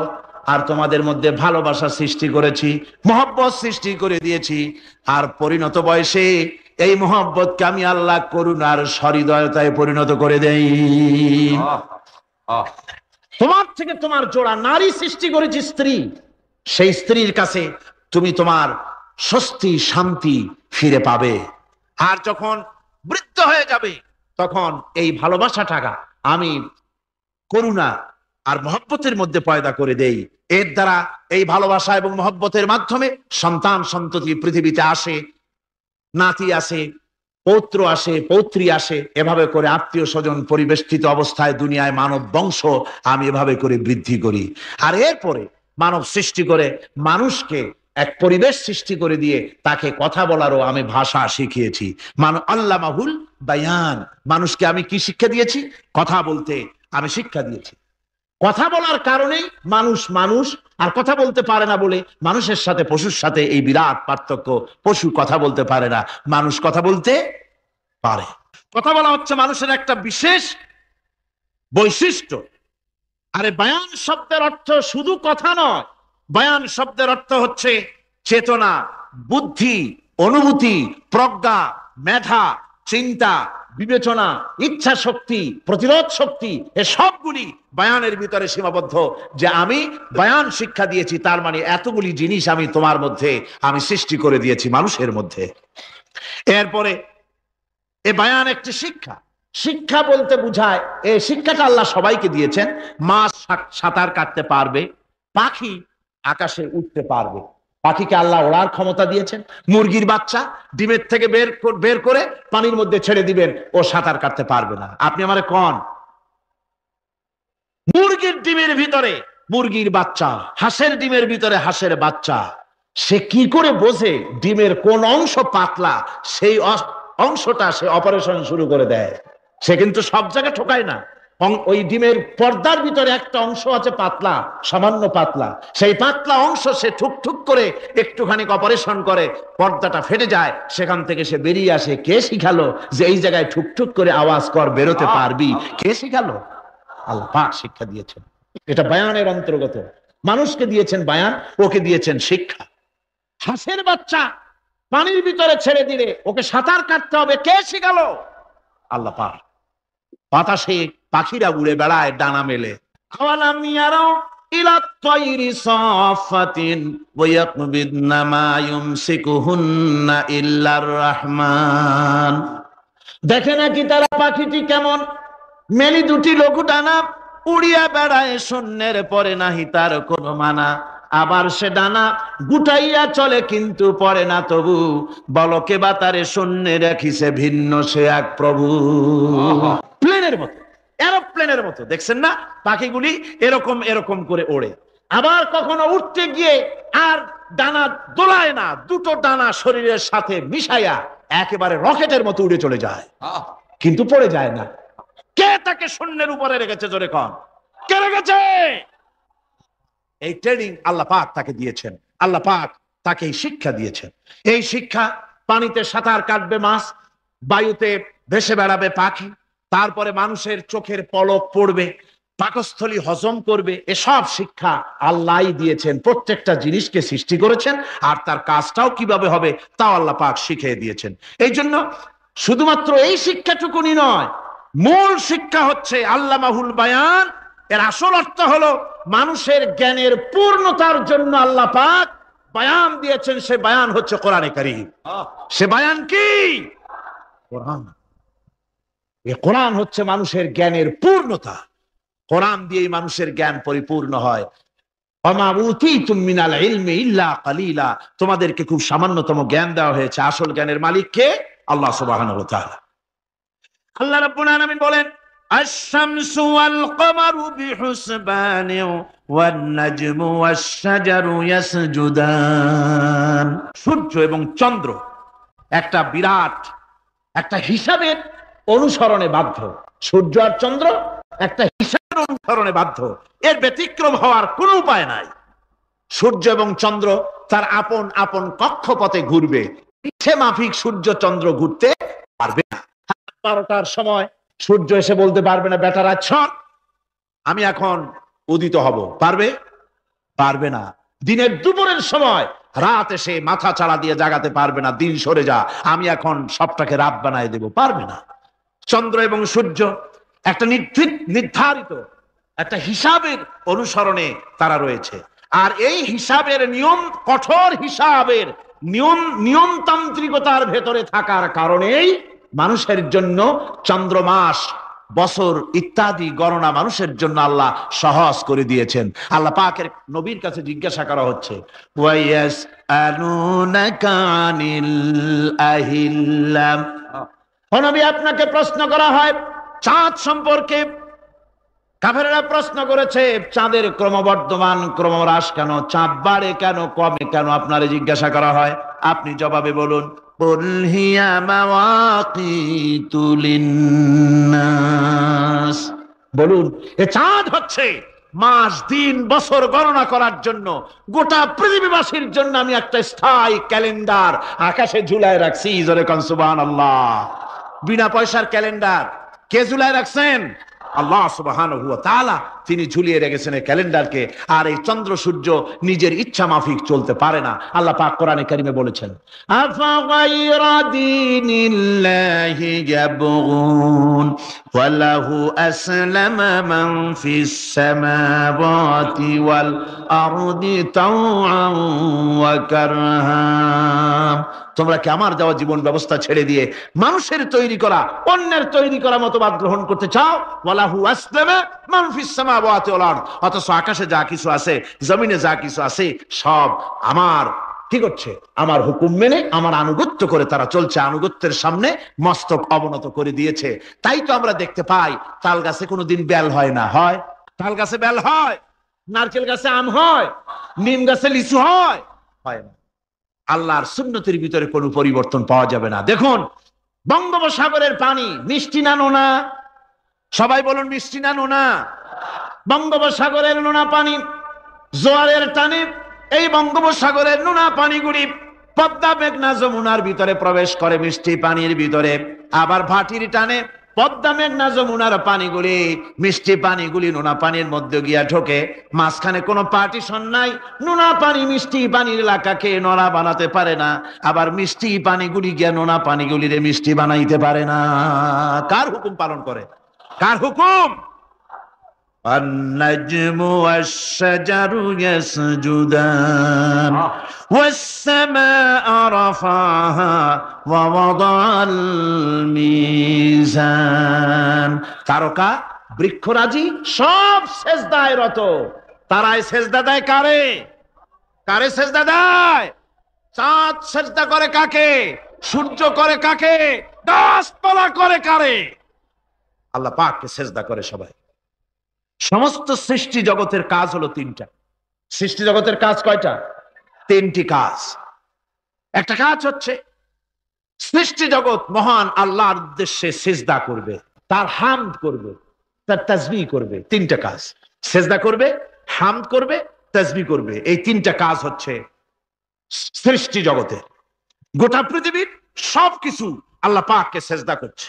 আর তোমাদের মধ্যে ভালোবাসা সৃষ্টি করেছি, মহব্বত সৃষ্টি করে দিয়েছি। আর পরিণত বয়সে এই মহব্বতকে আমি আল্লাহ করুণার সহৃদয়তায় পরিণত করে দেই। তোমার থেকে তোমার জোড়া নারী সৃষ্টি করেছি, স্ত্রী। সেই স্ত্রীর কাছে তুমি তোমার স্বস্তি শান্তি ফিরে পাবে। আর যখন বৃদ্ধ হয়ে যাবে, তখন এই ভালোবাসাটা আমি করুণা আর মহব্বতের মধ্যে পয়দা করে দেই। এর দ্বারা এই ভালোবাসা এবং মহব্বতের মাধ্যমে সন্তান সন্ততি পৃথিবীতে আসে, নাতি আসে, পৌত্র আসে, পৌত্রী আসে। এভাবে করে আত্মীয় স্বজন পরিবেষ্টিত অবস্থায় দুনিয়ায় মানব বংশ আমি এভাবে করে বৃদ্ধি করি। আর এরপরে মানব সৃষ্টি করে মানুষকে এক পরিবেশ সৃষ্টি করে দিয়ে তাকে কথা বলারও আমি ভাষা শিখিয়েছি। আল্লামাহুল বায়ান। মানুষকে আমি কি শিক্ষা দিয়েছি? কথা বলতে আমি শিক্ষা দিয়েছি। কথা বলার কারণেই মানুষ মানুষ, আর কথা বলতে পারে না বলে মানুষের সাথে পশুর সাথে এই বিরাট পার্থক্য। পশু কথা বলতে পারে না, মানুষ কথা বলতে পারে। কথা বলা হচ্ছে মানুষের একটা বিশেষ বৈশিষ্ট্য। আরে বায়ান শব্দের অর্থ শুধু কথা নয়, বায়ান শব্দের অর্থ হচ্ছে চেতনা, বুদ্ধি, অনুভূতি, প্রজ্ঞা, মেধা, চিন্তা, বিবেচনা, ইচ্ছা শক্তি, প্রতিরোধ শক্তি, এ সবগুলি বায়ানের ভিতরে সীমাবদ্ধ। যে আমি বায়ান শিক্ষা দিয়েছি, তার মানে এতগুলি জিনিস আমি তোমার মধ্যে আমি সৃষ্টি করে দিয়েছি মানুষের মধ্যে। এরপরে এ বায়ান একটি শিক্ষা। শিক্ষা বলতে বুঝায়, এই শিক্ষাটা আল্লাহ সবাইকে দিয়েছেন। মাছ সাঁতার কাটতে পারবে, পাখি আকাশে উঠতে পারবে, পাখিকে আল্লাহ ওড়ার ক্ষমতা দিয়েছেন। মুরগির বাচ্চা ডিমের থেকে বের করে পানির মধ্যে ছেড়ে দিবেন, ও সাঁতার কাটতে পারবে না। আপনি আমারে কোন মুরগির ডিমের ভিতরে মুরগির বাচ্চা, হাঁসের ডিমের ভিতরে হাঁসের বাচ্চা, সে কি করে বোঝে ডিমের কোন অংশ পাতলা? সেই অংশটা সে অপারেশন শুরু করে দেয়। সে কিন্তু সব জায়গায় ঠোকায় না। ওই ডিমের পর্দার ভিতরে একটা অংশ আছে পাতলা, সামান্য পাতলা, সেই পাতলা অংশ সে ঠুক করে একটুখানি অপারেশন করে, পর্দাটা ফেটে যায়, সেখান থেকে সে বেরিয়ে আসে। কে শিখালো যে এই জায়গায় ঠুক করে আওয়াজ কর, বেরোতে পারবি? কে শিখালো? আল্লাহ পাক শিক্ষা দিয়েছেন। এটা বায়ানের অন্তর্গত। মানুষকে দিয়েছেন বায়ান, ওকে দিয়েছেন শিক্ষা। হাঁসের বাচ্চা পানির ভিতরে ছেড়ে দিলে ওকে সাঁতার কাটতে হবে, কে শিখালো? আল্লাহ পাক। বাতাসে পাখিরা উড়ে বেড়ায় ডানা মেলে। আওয়ালাম ইয়ারাও ইলা তায়রি সাফাতিন ওয়া ইয়াকবিদনা মা ইউমসিকুহুন্না ইল্লার রহমান। দেখে নাকি তারা পাখিটি কেমন? মেলি দুটি লঘু ডানা, উড়িয়া বেড়ায় শূন্যের পরে নাহি তার কোনো মানা। আবার সে ডানা গুটাইয়া চলে কিন্তু পড়ে না তবু, বলকে বাতারে শূন্যে রাখিছে ভিন্ন সে এক প্রভু। প্লেনের মতো, এরোপ্লেনের মতো দেখছেন না পাখিগুলি এরকম এরকম করে ওড়ে। আবার কখনো উঠতে গিয়ে আর ডানা দোলায় না, দুটো ডানা শরীরের সাথে মিশাইয়া একেবারে রকেটের মতো উড়ে চলে যায়, কিন্তু পড়ে যায় না। কে তাকে শূন্যের উপরে রেখেছে? জোরে কন, কে রেখেছে? এই ট্রেনিং আল্লাহ পাক তাকে দিয়েছেন। আল্লাহ পাক তাকে এই শিক্ষা দিয়েছেন। এই শিক্ষা, পানিতে সাঁতার কাটবে মাছ, বায়ুতে ভেসে বেড়াবে পাখি, তারপরে মানুষের চোখের পলক পড়বে, পাকস্থলী হজম করবে, এসব শিক্ষা আল্লাহ দিয়েছেন। প্রত্যেকটা জিনিসকে সৃষ্টি করেছেন, আর তার কাজটাও কিভাবে হবে তাও আল্লাহ পাক শিখিয়ে দিয়েছেন। এই জন্য শুধুমাত্র এই শিক্ষাটুকুনি নয়, মূল শিক্ষা হচ্ছে আল্লামাহুল বায়ান। এর আসল অর্থ হলো মানুষের জ্ঞানের পূর্ণতার জন্য আল্লাহ পাক বয়ান দিয়েছেন, সে বয়ান হচ্ছে কোরআনে কারীম। সে বয়ান কি? কোরআন। এই কোরআন হচ্ছে মানুষের জ্ঞানের পূর্ণতা। কোরআন দিয়েই মানুষের জ্ঞান পরিপূর্ণ হয়। তোমাদেরকে খুব সামান্যতম জ্ঞান দেওয়া হয়েছে। আসল জ্ঞানের মালিক কে? আল্লাহ সুবহানাহু ওয়া তাআলা। আল্লাহ রাব্বুল আলামিন বলেন, আশ-শামসু ওয়াল কমারু বিহুসবান ওয়ান নাজমু ওয়াশ-শাজারু ইয়াসজুদান। সূর্য এবং চন্দ্র একটা বিরাট একটা হিসাবের অনুসরণে বাধ্য। সূর্য আর চন্দ্র একটা হিসাবের অনুসরণে বাধ্য, এর ব্যতিক্রম হওয়ার কোনো উপায় নাই। সূর্য এবং চন্দ্র তার আপন আপন কক্ষপথে ঘুরবে, ইচ্ছে মাফিক সূর্য চন্দ্র ঘুরতে পারবে না। 12টার সময় সূর্য এসে বলতে পারবে না, বেটারা ছট আমি এখন উদিত হব, পারবে? পারবে না। দিনের দুপুরের সময় রাত এসে মাথা চাড়া দিয়ে জাগাতে পারবে না, দিন সরে যা আমি এখন সবটাকে রাত বানায় দেব, পারবে না। চন্দ্র এবং সূর্য একটা নির্ধারিত একটা হিসাবের অনুসরণে তারা রয়েছে। আর এই হিসাবের নিয়ম, কঠোর হিসাবের নিয়মতান্ত্রিকতার ভেতরে থাকার কারণেই মানুষের জন্য চন্দ্র, মাস, বছর ইত্যাদি গণনা মানুষের জন্য আল্লাহ সহজ করে দিয়েছেন। আল্লাহ পাকের নবীর কাছে জিজ্ঞাসা করা হচ্ছে, ওয়ায়াসআলুনাকা আনিল আহিল্লাম। ও নবী, আপনাকে প্রশ্ন করা হয় চাঁদ সম্পর্কে। কাফেররা প্রশ্ন করেছে, চাঁদের ক্রমবর্ধমান ক্রমহ্রাস কেন? চাঁদ বাড়ে কেন, কমে কেন? আপনারে জিজ্ঞাসা করা হয়, আপনি জবাবে বলুন, কুল হিয়া মাওয়াকিতু লিন্নাস। বলুন, এ চাঁদ হচ্ছে মাস, দিন, বছর গণনা করার জন্য, গোটা পৃথিবীবাসীর জন্য আমি একটা স্থায়ী ক্যালেন্ডার আকাশে ঝুলায় রাখছি। জোরে কোন সুবহানাল্লাহ। বিনা পয়সার ক্যালেন্ডার কে ঝুলায় রাখছেন? আল্লাহ সুবহানাহু ওয়া তাআলা। তিনি ঝুলিয়ে রেখেছেন এই ক্যালেন্ডারকে। আর এই চন্দ্র সূর্য নিজের ইচ্ছা মাফিক চলতে পারে না। আল্লাহ পাক কোরআনে কারিমে বলেছেন, আফা গায়রা দীনিল্লাহি ইয়াবগুন ওয়া লাহু আসলামা মান ফিস সামাওয়াতি ওয়াল আরদি তাওআন ওয়া কারহা। তোমরা কি আমার দেওয়া জীবন ব্যবস্থা ছেড়ে দিয়ে মানুষের তৈরি করা, অন্যের তৈরি করা মতবাদ গ্রহণ করতে চাও? ওয়ালাহু আসলামা মান ফিস সামাওয়াতি ওয়াল আরদ। অথচ আকাশে যা কিছু আছে, জমিনে যা কিছু আছে, সব আমার কি করছে? আমার হুকুম মেনে, আমার আনুগত্য করে তারা চলছে। আনুগত্যের সামনে মস্তক অবনত করে দিয়েছে। তাই তো আমরা দেখতে পাই তাল গাছে কোনোদিন বেল হয় না। হয়? তাল গাছে বেল হয়? নারকেল গাছে আম হয়? নিম গাছে লিচু হয়? হয় না। আল্লাহর সুন্নতের ভিতরে কোনো পরিবর্তন পাওয়া যাবে না। দেখুন, বঙ্গোপসাগরের পানি মিষ্টি না নোনা? সবাই বলুন, মিষ্টি না নোনা? বঙ্গোপসাগরের নোনা পানি জোয়ারের টানে এই বঙ্গোপসাগরের নোনা পানিগুলি পদ্মা, মেঘনা, যমুনার ভিতরে প্রবেশ করে মিষ্টি পানির ভিতরে। আবার ভাটির টানে পদ্মা, মেঘনা, যমুনার পানিগুলি, মিষ্টি পানিগুলি নোনা পানির মধ্যে গিয়া ঢোকে। মাঝখানে কোনো পার্টিশন নাই। নোনা পানি মিষ্টি পানির এলাকাকে নোনা বানাতে পারে না, আবার মিষ্টি পানিগুলি গিয়া নোনা পানিগুলিরে মিষ্টি বানাইতে পারে না। কার হুকুম পালন করে? কার হুকুম? النجم والشجر يسجدان والسماء رفعها ووضع الميزان। তারকা, বৃক্ষরাজি সব সেজদায় রত। তারাই সেজদা দেয় কারে? কারে সেজদা দেয়? চাঁদ সেজদা করে কাকে? সূর্য করে কাকে? গাছপালা করে কারে? আল্লাহ পাককে সেজদা করে সবাই। সমস্ত সৃষ্টি জগতের কাজ হলো তিনটা। সৃষ্টি জগতের কাজ কয়টা? তিনটি কাজ। একটা কাজ হচ্ছে সৃষ্টি জগৎ মহান আল্লাহর উদ্দেশ্যে সিজদা করবে, তার হামদ করবে, তার তাসবিহ করবে। তিনটা কাজ, সিজদা করবে, হামদ করবে, তাসবিহ করবে। এই তিনটা কাজ হচ্ছে সৃষ্টি জগতের। গোটা পৃথিবীর সবকিছু আল্লাহ পাককে সিজদা করছে।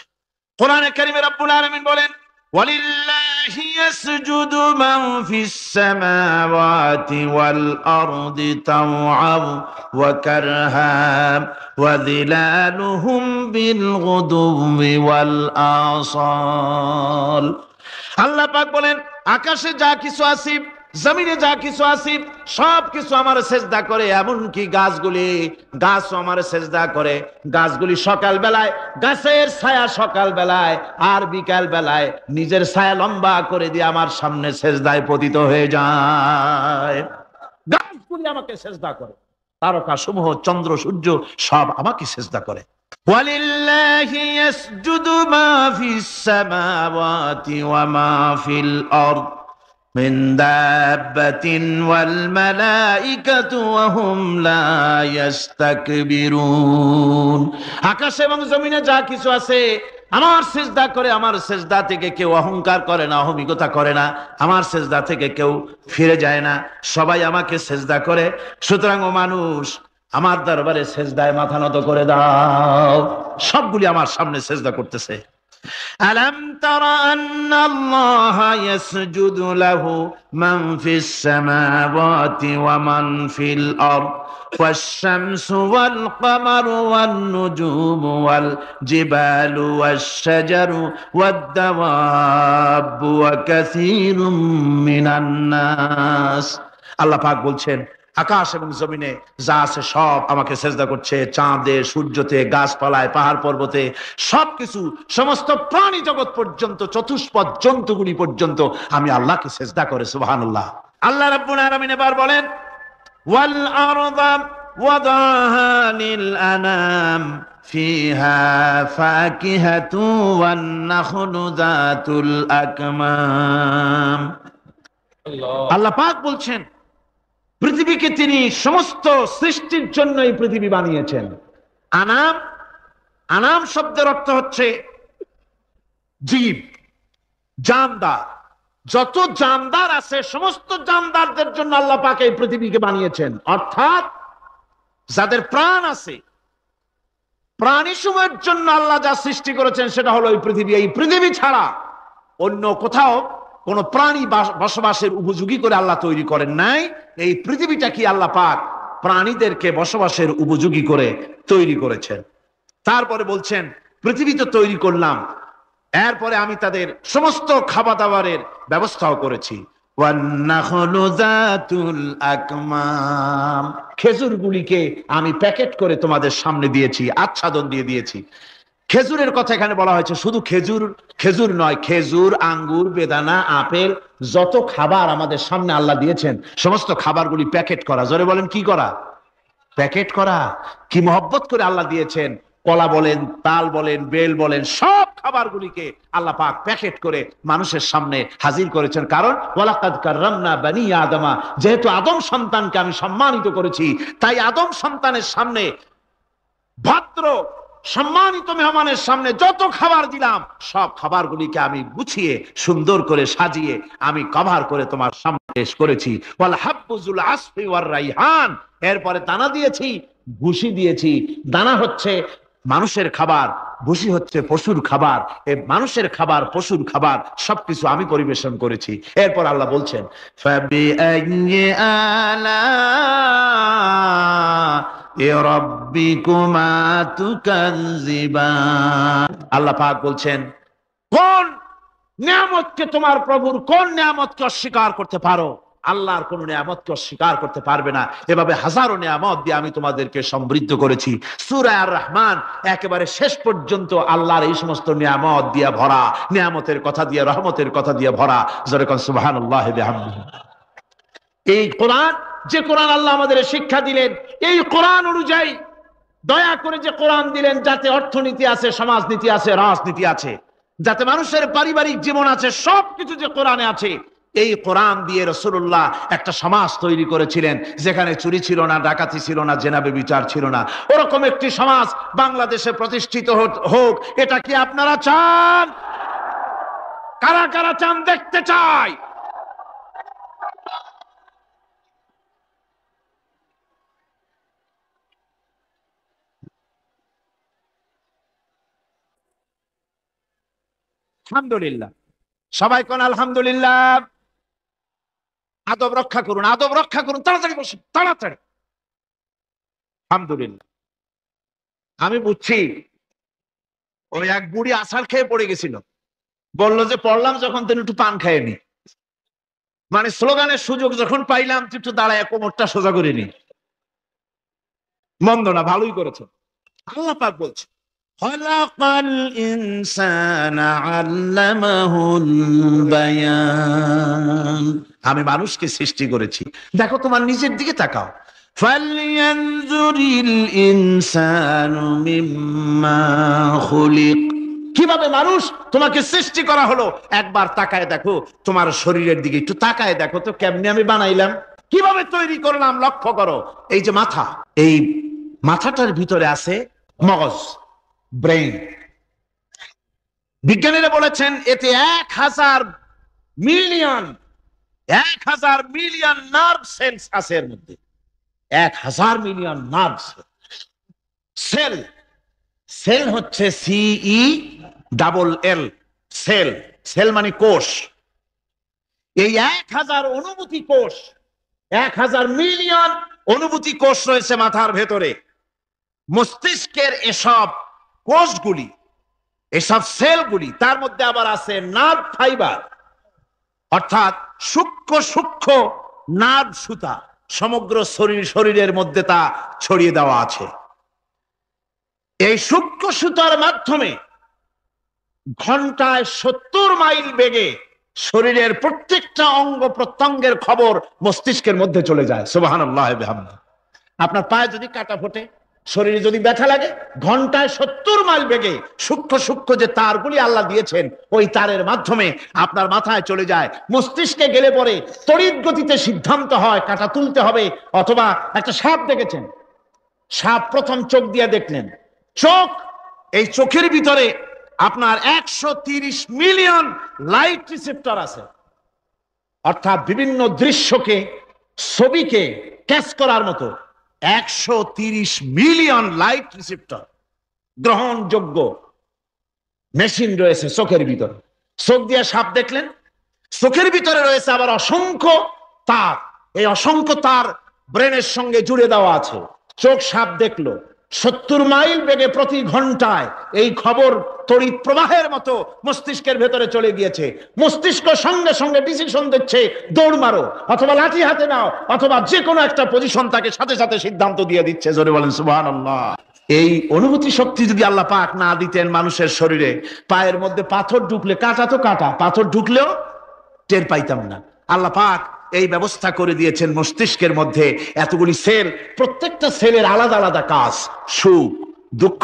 কোরআনে কারীমে রব্বুল আলামিন বলেন, ওয়ালিল্লাহি ইয়াসজুদু মান ফিস সামাওয়াতি ওয়াল আরদি তাওআন ওয়া কারহা ওয়া যিলালুহুম বিল গুদুবি ওয়াল আসাল। আল্লাহ পাক বলেন, আকাশে যা কিছু আছে জমিনে যা কিছু আছে সব কিছু আমার সেজদা করে, এমনকি গাছও আমার সেজদা করে। গাছগুলি সকাল বেলায়, গাছের ছায়া সকাল বেলায় আর বিকাল বেলায় নিজের ছায়া লম্বা করে দিয়ে আমার সামনে সেজদায় পতিত হয়ে যায়। গাছগুলি আমাকে সেজদা করে, তারকা সমূহ, চন্দ্র সূর্য সব আমাকে সেজদা করে। ওয়ালিল্লাহি ইয়াসজুদু মা ফিস সামাওয়াতি ওয়া মা ফিল আরদ মিন দাব্বাতিন ওয়াল মালাইকাতু ওয়া হুম লা ইস্তাকবিরুন। আকাশ এবং জমিনে যা কিছু আছে আমার সিজদা করে। আমার সিজদা থেকে কেউ অহংকার করে না, অহমিকতা করে না। আমার সিজদা থেকে কেউ ফিরে যায় না, সবাই আমাকে সিজদা করে। সুতরাং ও মানুষ, আমার দরবারে সিজদায় মাথা নত করে দাও। সবগুলি আমার সামনে সিজদা করতেছে। আলাম তারা আন্নাল্লাহা ইয়াসজুদু লাহু মান ফিস সামাওয়াতি ওয়া মান ফিল আরদ ওয়াশ-শামসু ওয়াল কামারু ওয়ান নুজুমু ওয়াল জিবালু ওয়াশ-শাজারু ওয়াদ-দাওয়াবু ওয়া কাসীরুম মিনান নাস। আল্লাহ পাক বলছেন, আকাশ এবং জমিনে যা আছে সব আমাকে সেজদা করছে। চাঁদে, সূর্যতে, গাছপালায়, পাহাড় পর্বতে সবকিছু, সমস্ত প্রাণী জগৎ পর্যন্ত, চতুষ্পদ জন্তুগুলি পর্যন্ত আমি আল্লাহকে সেজদা করে। সুবহানাল্লাহ। আল্লাহ রাব্বুল আলামিন এবার বলেন, ওয়াল আরদা ওয়াদাহা লিল আনাম ফিহা ফাকিহাতু ওয়ান নাখলু যাতুল আকমাম। আল্লাহ পাক বলছেন, পৃথিবীকে তিনি সমস্ত সৃষ্টির জন্য এই পৃথিবী বানিয়েছেন। আনাম, আনাম শব্দের অর্থ হচ্ছে জীব, জানদার। যত জানদার আছে সমস্ত জানদারদের জন্য আল্লাহ পাক এই পৃথিবীকে বানিয়েছেন। অর্থাৎ যাদের প্রাণ আছে, প্রাণী সময়ের জন্য আল্লাহ যা সৃষ্টি করেছেন সেটা হলো এই পৃথিবী। এই পৃথিবী ছাড়া অন্য কোথাও কোন প্রাণী বসবাসের উপযোগী করে আল্লাহ তৈরি করেন নাই। এই পৃথিবীটা কি আল্লাহ পাক প্রাণীদেরকে বসবাসের উপযোগী করে তৈরি করেছেন। তারপরে বলছেন, পৃথিবী তো তৈরি করলাম, এরপরে আমি তাদের সমস্ত খাবার দাবারের ব্যবস্থাও করেছি। খেজুরগুলিকে আমি প্যাকেট করে তোমাদের সামনে দিয়েছি, আচ্ছাদন দিয়ে দিয়েছি। খেজুরের কথা এখানে বলা হয়েছে, শুধু খেজুর নয়, খেজুর, আঙ্গুর, বেদানা, আপেল, যত খাবার আমাদের সামনে আল্লাহ দিয়েছেন সমস্ত খাবারগুলি প্যাকেট করা। জোরে বলেন, কি করা? প্যাকেট করা। কি মহব্বত করে আল্লাহ দিয়েছেন। কলা বলেন, তাল বলেন, বেল বলেন, সব খাবারগুলিকে আল্লাহ পাক প্যাকেট করে মানুষের সামনে হাজির করেছেন। কারণ ওয়ালাকাদ কাররামনা বানি আদমা, যেহেতু আদম সন্তানকে আমি সম্মানিত করেছি, তাই আদম সন্তানের সামনে, ভদ্র সম্মানিত মেহমানের সামনে যত খাবার দিলাম সব খাবারগুলিকে আমি গুছিয়ে সুন্দর করে সাজিয়ে আমি কভার করে তোমার সামনে পেশ করেছি। ওয়াল হাব্বুজুল আসফি ওয়ার রাইহান, এরপরে দানা দিয়েছি, ভুসি দিয়েছি। দানা হচ্ছে মানুষের খাবার, ভুসি হচ্ছে পশুর খাবার। এই মানুষের খাবার, পশুর খাবার সবকিছু আমি পরিবেশন করেছি। এরপর আল্লাহ বলছেন, ফাবিআইয়ি আলা রাব্বিকুমা তুকাযযিবান। আল্লাহ পাক বলছেন, কোন নিয়ামতকে, তোমার প্রভুর কোন নিয়ামতকে অস্বীকার করতে পারো? আল্লাহর কোন নিয়ামতকে অস্বীকার করতে পারবে না। এভাবে হাজারো নিয়ামত দিয়ে আমি তোমাদেরকে সমৃদ্ধ করেছি। সূরা আর রহমান একেবারে শেষ পর্যন্ত আল্লাহর এই সমস্ত নিয়ামত দিয়ে ভরা, নিয়ামতের কথা দিয়ে, রহমতের কথা দিয়ে ভরা। জোরে কোন সুবহানাল্লাহি ওয়া বিহামদিহি। এই কোরআন, যে কোরআন আল্লাহ আমাদের শিক্ষা দিলেন, এই কোরআন অনুযায়ী দয়া করে যে কোরআন দিলেন, যাতে অর্থনীতি আছে, সমাজনীতি আছে, রাজনীতি আছে, যাতে মানুষের পারিবারিক জীবন আছে, সবকিছু যে কোরআনে আছে। এই কোরআন দিয়ে রাসূলুল্লাহ একটা সমাজ তৈরি করেছিলেন যেখানে চুরি ছিল না, ডাকাতি ছিল না, জেনা ব্যভিচার ছিল না। ওরকম একটি সমাজ বাংলাদেশে প্রতিষ্ঠিত হোক, এটা কি আপনারা চান? কারা কারা চান? দেখতে চাই। আলহামদুলিল্লাহ। সবাই কোন আলহামদুলিল্লাহ। আদব রক্ষা করুন, আদব রক্ষা করুন। তাড়াতাড়ি বসুন, তাড়াতাড়ি। আলহামদুলিল্লাহ। আমি বুঝছি, ওই এক বুড়ি আছাড় খেয়ে পড়ে গেছিল, বললো যে পড়লাম যখন তিনি একটু পান খায়নি। মানে স্লোগানের সুযোগ যখন পাইলাম একটু দাঁড়ায় কোমরটা সোজা করে নি। মন্দ না, ভালোই করেছে। আল্লাহ পাক বলছে খলাকাল ইনসানা আল্লামাহুল বায়ান, আমি মানুষকে সৃষ্টি করেছি। দেখো তোমার নিজের দিকে তাকাও। ফালয়ানজুরিল ইনসানু মিম্মা খুলিক, কিভাবে মানুষ তোমাকে সৃষ্টি করা হলো একবার তাকায় দেখো, তোমার শরীরের দিকে একটু তাকায় দেখো তো কেমনে আমি বানাইলাম, কিভাবে তৈরি করলাম, লক্ষ্য করো। এই যে মাথা, এই মাথাটার ভিতরে আছে মগজ, ব্রেইন। বিজ্ঞানীরা বলেছেন এতে 1000 মিলিয়ন নার্ভ সেলস আছে এর মধ্যে। 1000 মিলিয়ন নার্ভ সেল। সেল হচ্ছে CELL, সেল। সেল মানে কোষ। এই 1000 অনুভূতি কোষ, 1000 মিলিয়ন অনুভূতি কোষ রয়েছে মাথার ভেতরে। মস্তিষ্কের এসব কোষগুলি, এসব সেলগুলি, তার মধ্যে আবার আছে নার্ভ ফাইবার, অর্থাৎ সূক্ষ্ম সূক্ষ্ম নার্ভ সুতা সমগ্র শরীরের মধ্যে তা ছড়িয়ে দেওয়া আছে। এই সূক্ষ্ম সুতার মাধ্যমে ঘন্টায় 70 মাইল বেগে শরীরের প্রত্যেকটা অঙ্গ প্রত্যঙ্গের খবর মস্তিষ্কের মধ্যে চলে যায়। সুবহানাল্লাহ ওয়া বিহামদিহি। আপনার পায়ে যদি কাটা ফোটে, শরীরে যদি ব্যথা লাগে, ঘন্টায় 70 মাইল বেগে সূক্ষ্ম সূক্ষ্ম যে তারগুলি আল্লাহ দিয়েছেন, ওই তারের মাধ্যমে আপনার মাথায় চলে যায়। মস্তিষ্কে গেলে পরে তড়িৎ গতিতে সিদ্ধান্ত হয় কাটা তুলতে হবে। অথবা একটা সাপ দেখেছেন, সাপ প্রথম চোখ দিয়ে দেখলেন, চোখ, এই চোখের ভিতরে আপনার 130 মিলিয়ন লাইট রিসেপ্টর আছে, অর্থাৎ বিভিন্ন দৃশ্যকে, ছবিকে ক্যাচ করার মতো 130 মিলিয়ন লাইট রিসেপ্টর গ্রহণযোগ্য মেশিন রয়েছে চোখের ভিতরে। চোখ দিয়ে সাপ দেখলেন, চোখের ভিতরে রয়েছে আবার অসংখ্য তার। এই অসংখ্য তার ব্রেনের সঙ্গে জুড়ে দেওয়া আছে। চোখ সাপ দেখলো, 70 মাইল বেগে প্রতি ঘন্টায় এই খবর তড়িৎ প্রবাহের মতো মস্তিষ্কের ভেতরে চলে গিয়েছে। মস্তিষ্ক সঙ্গে সঙ্গে ডিসিশন দিচ্ছে, দৌড় মারো, অথবা লাঠি হাতে নাও, অথবা যে কোনো একটা পজিশন তাকে সাথে সাথে সিদ্ধান্ত দিয়ে দিচ্ছে। জোরে বলেন সুবহানাল্লাহ। এই অনুভূতি শক্তি যদি আল্লাহ পাক না দিতেন মানুষের শরীরে, পায়ের মধ্যে পাথর ঢুকলে, কাটা তো কাটা, পাথর ঢুকলেও টের পাইতাম না। আল্লাহ পাক এই ব্যবস্থা করে দিয়েছেন মস্তিষ্কের মধ্যে এতগুলি সেল, প্রত্যেকটা সেলের আলাদা আলাদা কাজ। সুখ, দুঃখ,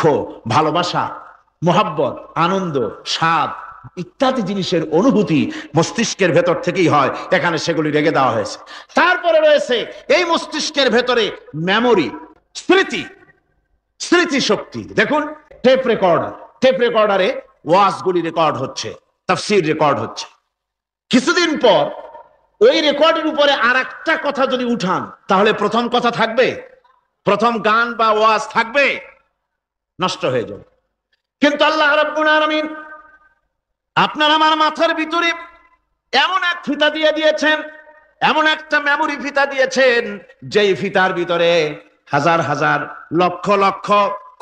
ভালোবাসা, মোহাব্বত, আনন্দ, স্বাদ ইত্যাদি জিনিসের অনুভূতি মস্তিষ্কের ভেতর থেকেই হয়। এখানে সেগুলি রেখে দেওয়া হয়েছে। তারপরে রয়েছে এই মস্তিষ্কের ভেতরে মেমোরি, স্মৃতি, স্মৃতি শক্তি। দেখুন টেপ রেকর্ডার, টেপ রেকর্ডারে ওয়াজগুলি রেকর্ড হচ্ছে, তাফসীর রেকর্ড হচ্ছে। কিছুদিন পর ওই রেকর্ডের উপরে আর একটা কথা যদি উঠান, তাহলে প্রথম কথা থাকবে, প্রথম গান বা ওয়াজ থাকবে, নষ্ট হয়ে যাবে। কিন্তু আল্লাহ রাব্বুল আলামিন আপনার আমার মাথার ভিতরে এমন এক ফিতা দিয়ে দিয়েছেন, এমন একটা মেমোরি ফিতা দিয়েছেন, যেই ফিতার ভিতরে হাজার হাজার, লক্ষ লক্ষ,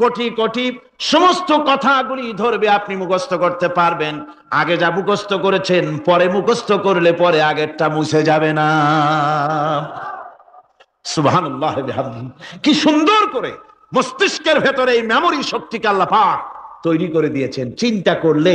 কোটি কোটি সমস্ত কথাগুলি ধরবে, আপনি মুখস্থ করতে পারবেন। আগে যা মুখস্থ করেছেন, পরে মুখস্থ করলে পরে আগেরটা মুছে যাবে না। সুবহানাল্লাহ ওয়া বিহামদিহি। কি সুন্দর করে মস্তিষ্কের ভেতরে এই মেমোরি শক্তিকে আল্লাহ পাক তৈরি করে দিয়েছেন। চিন্তা করলে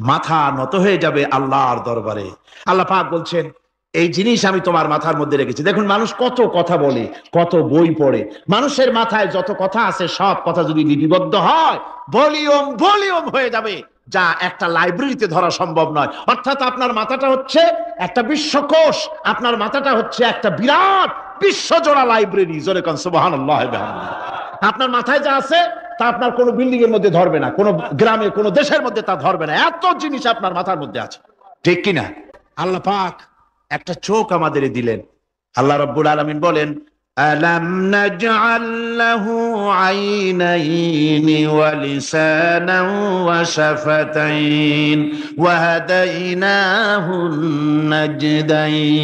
মাথা নত হয়ে যাবে আল্লাহর দরবারে। আল্লাহ পাক বলছেন এই জিনিস আমি তোমার মাথার মধ্যে রেখেছি। দেখুন মানুষ কত কথা বলে, কত বই পড়ে, মানুষের মাথায় যত কথা আছে সব কথা যদি লিপিবদ্ধ হয়, ভলিউম ভলিউম হয়ে যাবে, যা একটা লাইব্রেরিতে ধরা সম্ভব নয়। অর্থাৎ আপনার মাথাটা হচ্ছে একটা বিশ্বকোষ, আপনার মাথাটা হচ্ছে একটা বিরাট বিশ্বজোড়া লাইব্রেরি। জোরে কোন সুবহানাল্লাহ ওয়া বিহামদিহি। আপনার মাথায় যা আছে তা আপনার কোনো বিল্ডিং এর মধ্যে ধরবে না, কোনো গ্রামে, কোনো দেশের মধ্যে তা ধরবে না। এত জিনিস আপনার মাথার মধ্যে আছে, ঠিক কিনা? আল্লাহ পাক একটা চোখ আমাদের দিলেন। আল্লাহ রাব্বুল আলামিন বলেন ألم نجعل له عينين ولسانا وشفتين وهديناه النجدين।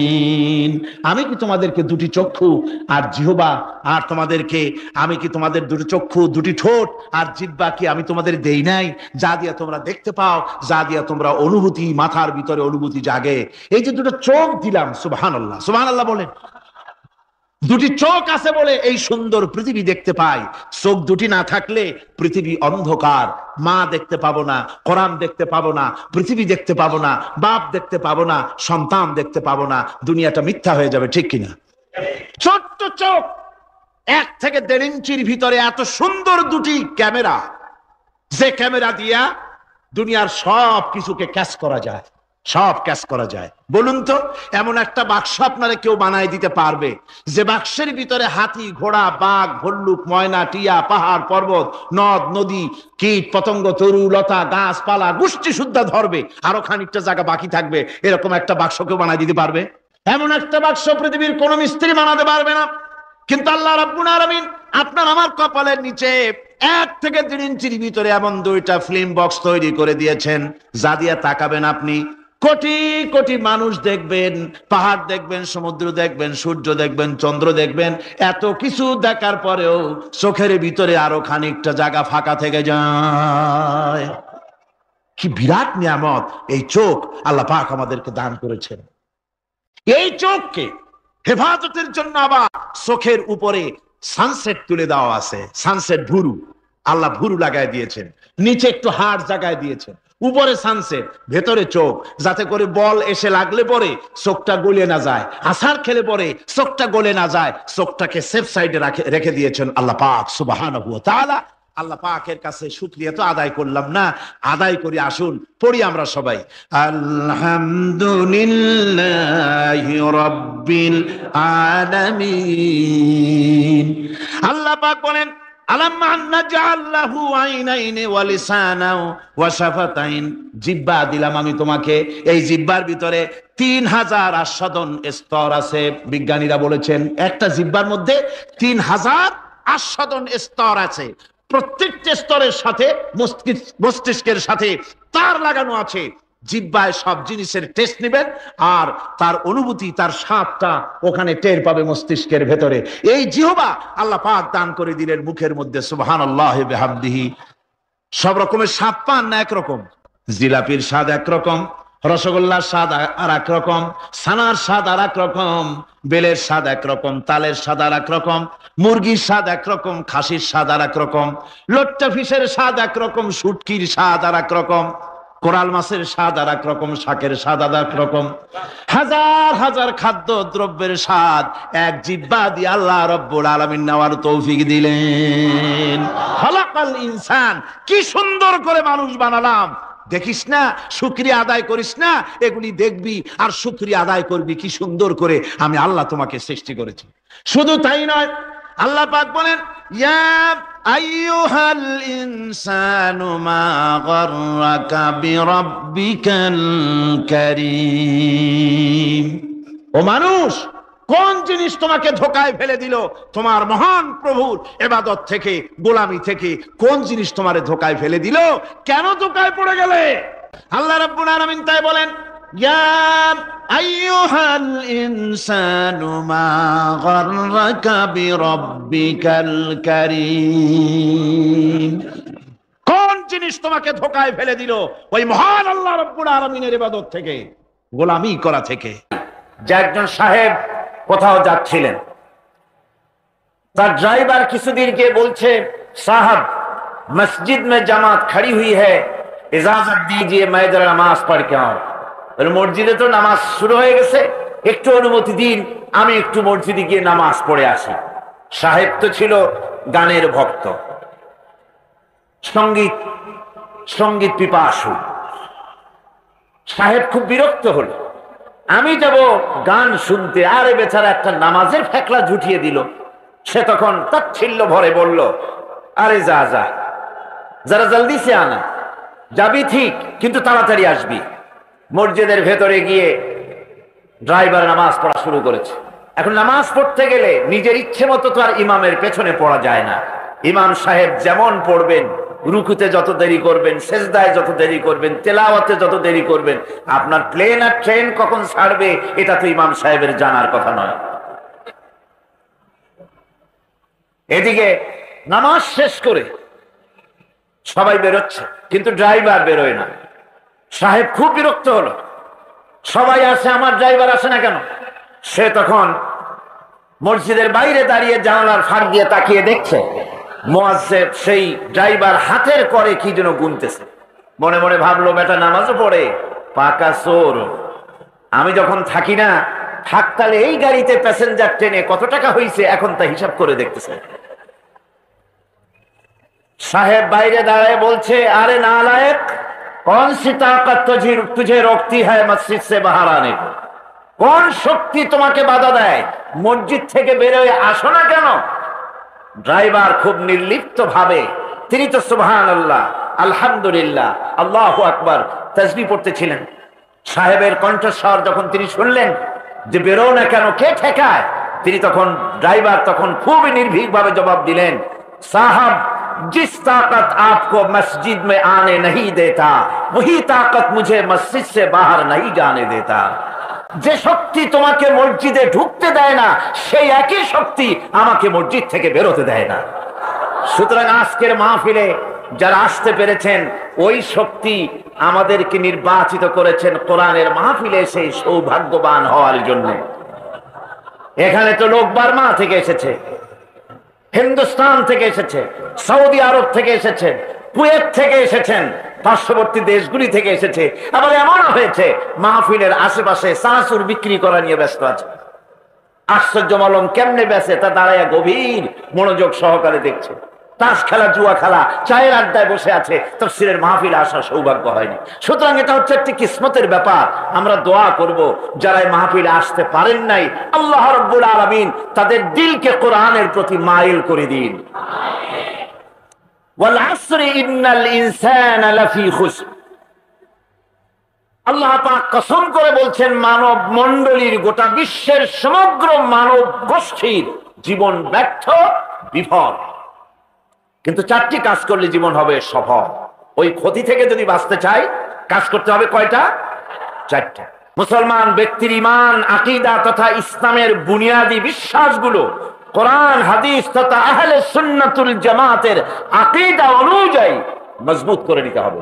আমি কি তোমাদেরকে দুটি চক্ষু আর জিহ্বা আর তোমাদেরকে আমি কি তোমাদের দুটি চক্ষু দুটি ঠোঁট আর জিহ্বা কি আমি তোমাদের দেই নাই, যা দিয়া তোমরা দেখতে পাও, যা দিয়া তোমরা অনুভূতি মাথার ভিতরে অনুভূতি জাগে। এই যে দুটো চোখ দিলাম, সুবহানাল্লাহ সুবহানাল্লাহ বলেন। দুটি চোখ আছে বলে এই সুন্দর পৃথিবী দেখতে পাই। চোখ দুটি না থাকলে পৃথিবী অন্ধকার, মা দেখতে পাবো না, কোরআন দেখতে পাবো না, পৃথিবী দেখতে পাবো না, বাপ দেখতে পাবো না, সন্তান দেখতে পাবো না, দুনিয়াটা মিথ্যা হয়ে যাবে, ঠিক কিনা? ছোট্ট চোখ, 1 থেকে 1.5 ইঞ্চির ভিতরে এত সুন্দর দুটি ক্যামেরা, যে ক্যামেরা দিয়া দুনিয়ার সব কিছুকে ক্যাচ করা যায়, সব ক্যাচ করা যায়। বলুন তো, এমন একটা বাক্স আপনারা কেউ বানায় দিতে পারবে যে বাক্সের ভিতরে হাতি, ঘোড়া, বাঘ, ভল্লুক, ময়না, টিয়া, পাহাড়, পর্বত, নদ, নদী, কীট, পতঙ্গ, তরু, লতা, গাছপালা, গোষ্ঠী সুদ্ধা ধরবে, আরো খানিকটা জায়গা বাকি থাকবে, এরকম একটা বাক্স কেউ বানায় দিতে পারবে? এমন একটা বাক্স পৃথিবীর কোন মিস্ত্রি বানাতে পারবে না। কিন্তু আল্লাহ রাব্বুল আলামিন আপনার আমার কপালের নিচে 1 থেকে 1.5 ইঞ্চির ভিতরে এমন 2টা ফিল্ম বক্স তৈরি করে দিয়েছেন, যা দিয়ে তাকাবেন আপনি কোটি কোটি মানুষ দেখবেন, পাহাড় দেখবেন, সমুদ্র দেখবেন, সূর্য দেখবেন, চন্দ্র দেখবেন। এত কিছু দেখার পরেও চোখের ভিতরে আরো খানিকটা জায়গা ফাঁকা থেকে যায়। কি বিরাট নিয়ামত এই চোখ আল্লাহ পাক আমাদেরকে দান করেছেন। এই চোখকে হেফাজতের জন্য আবার চোখের উপরে সানসেট তুলে দেওয়া আছে, সানসেট ভুরু, আল্লাহ ভুরু লাগায় দিয়েছেন, নিচে একটু হাড় জায়গায় দিয়েছেন, উপরে সানসেট, ভেতরে চোখ, যাতে করে বল এসে লাগলে পরে চোখটা গলে না যায়, আছাড় খেলে পরে চোখটা গলে না যায়, চোখটাকে সেফ সাইডে রেখে দিয়েছেন আল্লাহ পাক সুবহানাহু ওয়া তাআলা। আল্লাহ পাকের কাছে শুকরিয়া তো আদায় করলাম না, আদায় করি। আসুন পড়ি আমরা সবাই, আলহামদুলিল্লাহি রাব্বিল আলামিন। আল্লাহ পাক বলেন, আলাম নাজআল লাহু আইনাইনি ওয়া লিসানাও ওয়া শাফাতাইন। জিহ্বা দিলাম আমি তোমাকে, এই জিহ্বার ভিতরে 3000 আস্বাদন স্তর আছে। বিজ্ঞানীরা বলেছেন একটা জিহ্বার মধ্যে 3000 আস্বাদন স্তর আছে। প্রত্যেকটা স্তরের সাথে মস্তিষ্কের সাথে তার লাগানো আছে। জিহ্বায় সব জিনিসের টেস্ট নেবেন আর তার অনুভূতি, তার স্বাদটা ওখানে টের পাবে মস্তিষ্কের ভেতরে। এই জিহ্বা আল্লাহ পাক দান করে দিলেন মুখের মধ্যে, সুবহানাল্লাহি বিহামদিহি। সব রকমের স্বাদ পান না একরকম? জিলাপির স্বাদ একরকম, রসগোল্লার স্বাদ আর এক রকম, ছানার স্বাদ আর এক রকম, বেলের স্বাদ একরকম, তালের স্বাদ আর এক রকম, মুরগির স্বাদ একরকম, খাসির স্বাদ আর এক রকম, লোট্টা ফিশের স্বাদ একরকম, শুটকির স্বাদ আর এক রকম, কোরাল মাছের স্বাদ আর এক রকম, শাকের স্বাদ আর এক রকম। হাজার হাজার খাদ্য দ্রব্যের স্বাদ এক জিহ্বা দিয়ে আল্লাহ রব্বুল আলামিন নেওয়ার তৌফিক দিলেন। খালাকাল ইনসান, কি সুন্দর করে মানুষ বানালাম। দেখিস না, শুকরিয়া আদায় করিস না, এগুলি দেখবি আর শুকরিয়া আদায় করবি কি সুন্দর করে আমি আল্লাহ তোমাকে সৃষ্টি করেছি। শুধু তাই নয়, আল্লাহ পাক বলেন, ইয়া আইয়ুহাল ইনসানু মা গাররাকা বিরাব্বিকাল কারীম। ও মানুষ, কোন জিনিস তোমাকে ধোকায় ফেলে দিল তোমার মহান প্রভুর ইবাদত থেকে, গোলামি থেকে? কোন জিনিস তোমারে ধোকায় ফেলে দিল? কেন ধোকায় পড়ে গেলে? আল্লাহ রাব্বুল আলামিন তাই বলেন, ইয়া আইয়ুহাল ইনসানু মা গাররাকা বিরাব্বিকাল কারীম। কোন জিনিস তোমাকে ধোকায় ফেলে দিল ওই মহান আল্লাহ রাব্বুল আলামিনের ইবাদত থেকে, গোলামি করা থেকে? যে একজন সাহেব কোথাও যাচ্ছিলেন, তার ড্রাইভার কিছুদিন গিয়ে বলছে, সাহাব মসজিদ में जमात खड़ी हुई है, इजाजत दीजिए मैं जरा नमाज पढ़ के आऊं। মসজিদে তো নামাজ শুরু হয়ে গেছে, একটু অনুমতি দিন আমি একটু মসজিদে গিয়ে নামাজ পড়ে আসি। সাহেব তো ছিল গানের ভক্ত, সঙ্গীত পিপাসু। সাহেব খুব বিরক্ত হলো, আমি যাব গান শুনতে, আরে বেচারা একটা নামাজের ফেকলা জুটিয়ে দিল। সে তখন তাচ্ছিল্য ভরে বলল, আরে যা যা, যারা জলদি সে আনা, যাবি ঠিক কিন্তু তাড়াতাড়ি আসবি। মসজিদের ভেতরে গিয়ে ড্রাইভার নামাজ পড়া শুরু করেছে। এখন নামাজ পড়তে গেলে নিজের ইচ্ছে মতো তো আর ইমামের পেছনে পড়া যায় না। ইমাম সাহেব যেমন পড়বেন, রুকুতে যত দেরি করবেন, সেজদায় যত দেরি করবেন, তেলাওয়াতে যত দেরি করবেন, আপনার প্লেন আর ট্রেন কখন ছাড়বে এটা তো ইমাম সাহেবের জানার কথা নয়। এদিকে নামাজ শেষ করে সবাই বেরোচ্ছে, কিন্তু ড্রাইভার বেরোয় না। সাহেব খুব বিরক্ত হলো, সবাই আসে, আমার ড্রাইভার আসে না কেন? সে তখন মসজিদের বাইরে দাঁড়িয়ে জানালার ফাঁক দিয়ে তাকিয়ে দেখছে মুয়াজ্জিন সেই ড্রাইভার হাতের করে কি যেন গুনতেছে। মনে মনে ভাবলো, বেটা নামাজও পড়ে, পাকা চোর। আমি যখন থাকি না, থাকতালে এই গাড়িতে প্যাসেঞ্জার ট্রেনে কত টাকা হয়েছে এখন তা হিসাব করে দেখতেছে। সাহেব বাইরে দাঁড়ায় বলছে, আরে নালায়েক, कौन सी ताकत तुझे रोकती है मस्जिद से बाहर आने को? কোন শক্তি তোমাকে বাধা দেয় মসজিদ থেকে বের হয়ে আসো না কেন? ড্রাইভার খুব নির্লিপ্ত ভাবে, তিনি তো সুবহানাল্লাহ, আলহামদুলিল্লাহ, আল্লাহু আকবার তাসবিহ পড়তেছিলেন। সাহেবের কণ্ঠস্বর যখন তিনি শুনলেন যে বেরো না কেন, কে ঠেকায়, তিনি তখন ড্রাইভার তখন খুবই নির্ভীক ভাবে জবাব দিলেন, সাহাব, जिस ताकत आपको मस्जिद में आने नहीं देता वही ताकत मुझे मस्जिद से बाहर नहीं जाने देता। যে শক্তি তোমাকে মসজিদে ঢুকতে দেয় না, সেই একই শক্তি আমাকে মসজিদ থেকে বেরোতে দেয় না। সুতরাং আজকের মাহফিলে যারা আসতে পেরেছেন, ওই শক্তি আমাদেরকে নির্বাচিত করেছেন কোরআনের মাহফিলে সেই সৌভাগ্যবান হওয়ার জন্য। এখানে তো লোক বার্মা থেকে এসেছে, হিন্দুস্তান থেকে এসেছে, সৌদি আরব থেকে এসেছে, কুয়েত থেকে এসেছেন, পার্শ্ববর্তী দেশগুলি থেকে এসেছে। আবার এমন হয়েছে মাহফিলের আশেপাশে চানাচুর বিক্রি করা নিয়ে ব্যস্ত আছে। আশ্চর্য মালুম কেমনে বেচে তা দাঁড়ায় গভীর মনোযোগ সহকারে দেখছে। তাস খেলা, জুয়া খেলা, চায়ের আড্ডায় বসে আছে, তাফসীরের মাহফিলে আসার সৌভাগ্য হয়নি। সুতরাং এটা হচ্ছে একটি কিসমতের ব্যাপার। আমরা দোয়া করব যারা এই মাহফিলে আসতে পারেন নাই, আল্লাহ রাব্বুল আলামিন তাদের দিলকে কোরআনের প্রতি মাইল করে দিন। ওয়াল আসরি ইন্নাল ইনসানা লাফি খুসর। আল্লাহ পাক কসম করে বলছেন, মানব মণ্ডলীর, গোটা বিশ্বের সমগ্র মানব গোষ্ঠীর জীবন ব্যর্থ, বিফল। কিন্তু চারটি কাজ করলে জীবন হবে সফল। ওই ক্ষতি থেকে যদি বাঁচতে চাই, কাজ করতে হবে কয়টা? চারটা। মুসলমান ব্যক্তির ঈমান, আকীদা তথা ইসলামের বুনিয়াদী বিশ্বাসগুলো কোরআন, হাদিস তথা আহলে সুন্নাতুল জামাতের আকীদা অনুযায়ী মজবুত করে নিতে হবে।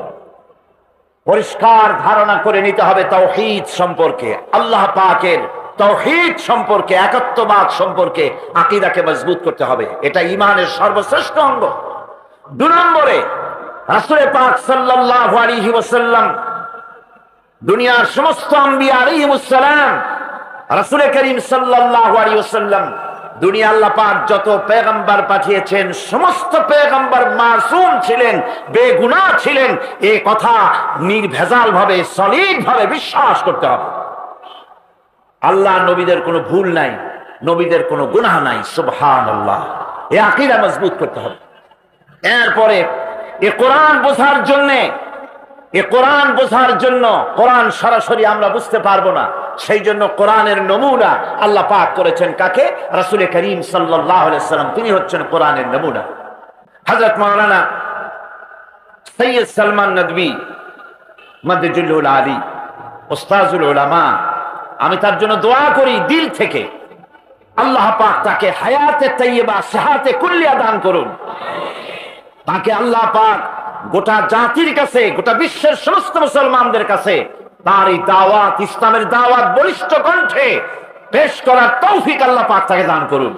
পরিষ্কার ধারণা করে নিতে হবে তাওহীদ সম্পর্কে, আল্লাহ পাকের তাওহীদ সম্পর্কে, একাত্মবাদ সম্পর্কে আকীদাকে মজবুত করতে হবে। এটা ঈমানের সর্বশ্রেষ্ঠ অঙ্গ। 2 নম্বরে, রাসূল পাক সাল্লাল্লাহু আলাইহি ওয়াসাল্লাম দুনিয়ার সমস্ত আম্বিয়া আলাইহিমুস সালাম, রাসূল করিম সাল্লাল্লাহু আলাইহি ওয়াসাল্লাম, দুনিয়া আল্লাহ পাক যত পয়গম্বর পাঠিয়েছেন সমস্ত পয়গম্বর মাসুম ছিলেন, বেগুনাহ ছিলেন। এই কথা নির্ভেজাল ভাবে, সলিড ভাবে বিশ্বাস করতে হবে। আল্লাহ নবীদের কোনো ভুল নাই, নবীদের কোনো গুনাহ নাই। সুবহানাল্লাহ। এই আকীদা মজবুত করতে হবে। এরপরে এই কোরআন বোঝার জন্য, কোরআন সরাসরি আমরা বুঝতে পারবো না, সেই জন্য কোরআনের নমুনা আল্লাহ পাক করেছেন কাকে? রাসূল করিম সাল্লাল্লাহু আলাইহি ওয়াসাল্লাম। তিনি হচ্ছেন কোরআনের নমুনা। হযরত মাওলানা সৈয়দ সালমান নদভী মাদজুল আলী, উস্তাজুল উলামা, আমি তার জন্য দোয়া করি দিল থেকে, আল্লাহ পাক তাকে হায়াতে তাইয়্যিবা, সিহাতে কুল্লিয়া দান করুন। তাকে আল্লাহ পাক গোটা জাতির কাছে, গোটা বিশ্বের সমস্ত মুসলমানদের কাছে তার এই দাওয়াত, ইসলামের দাওয়াত বলিষ্ঠ কণ্ঠে পেশ করার তৌফিক আল্লাহ পাক তাকে দান করুন।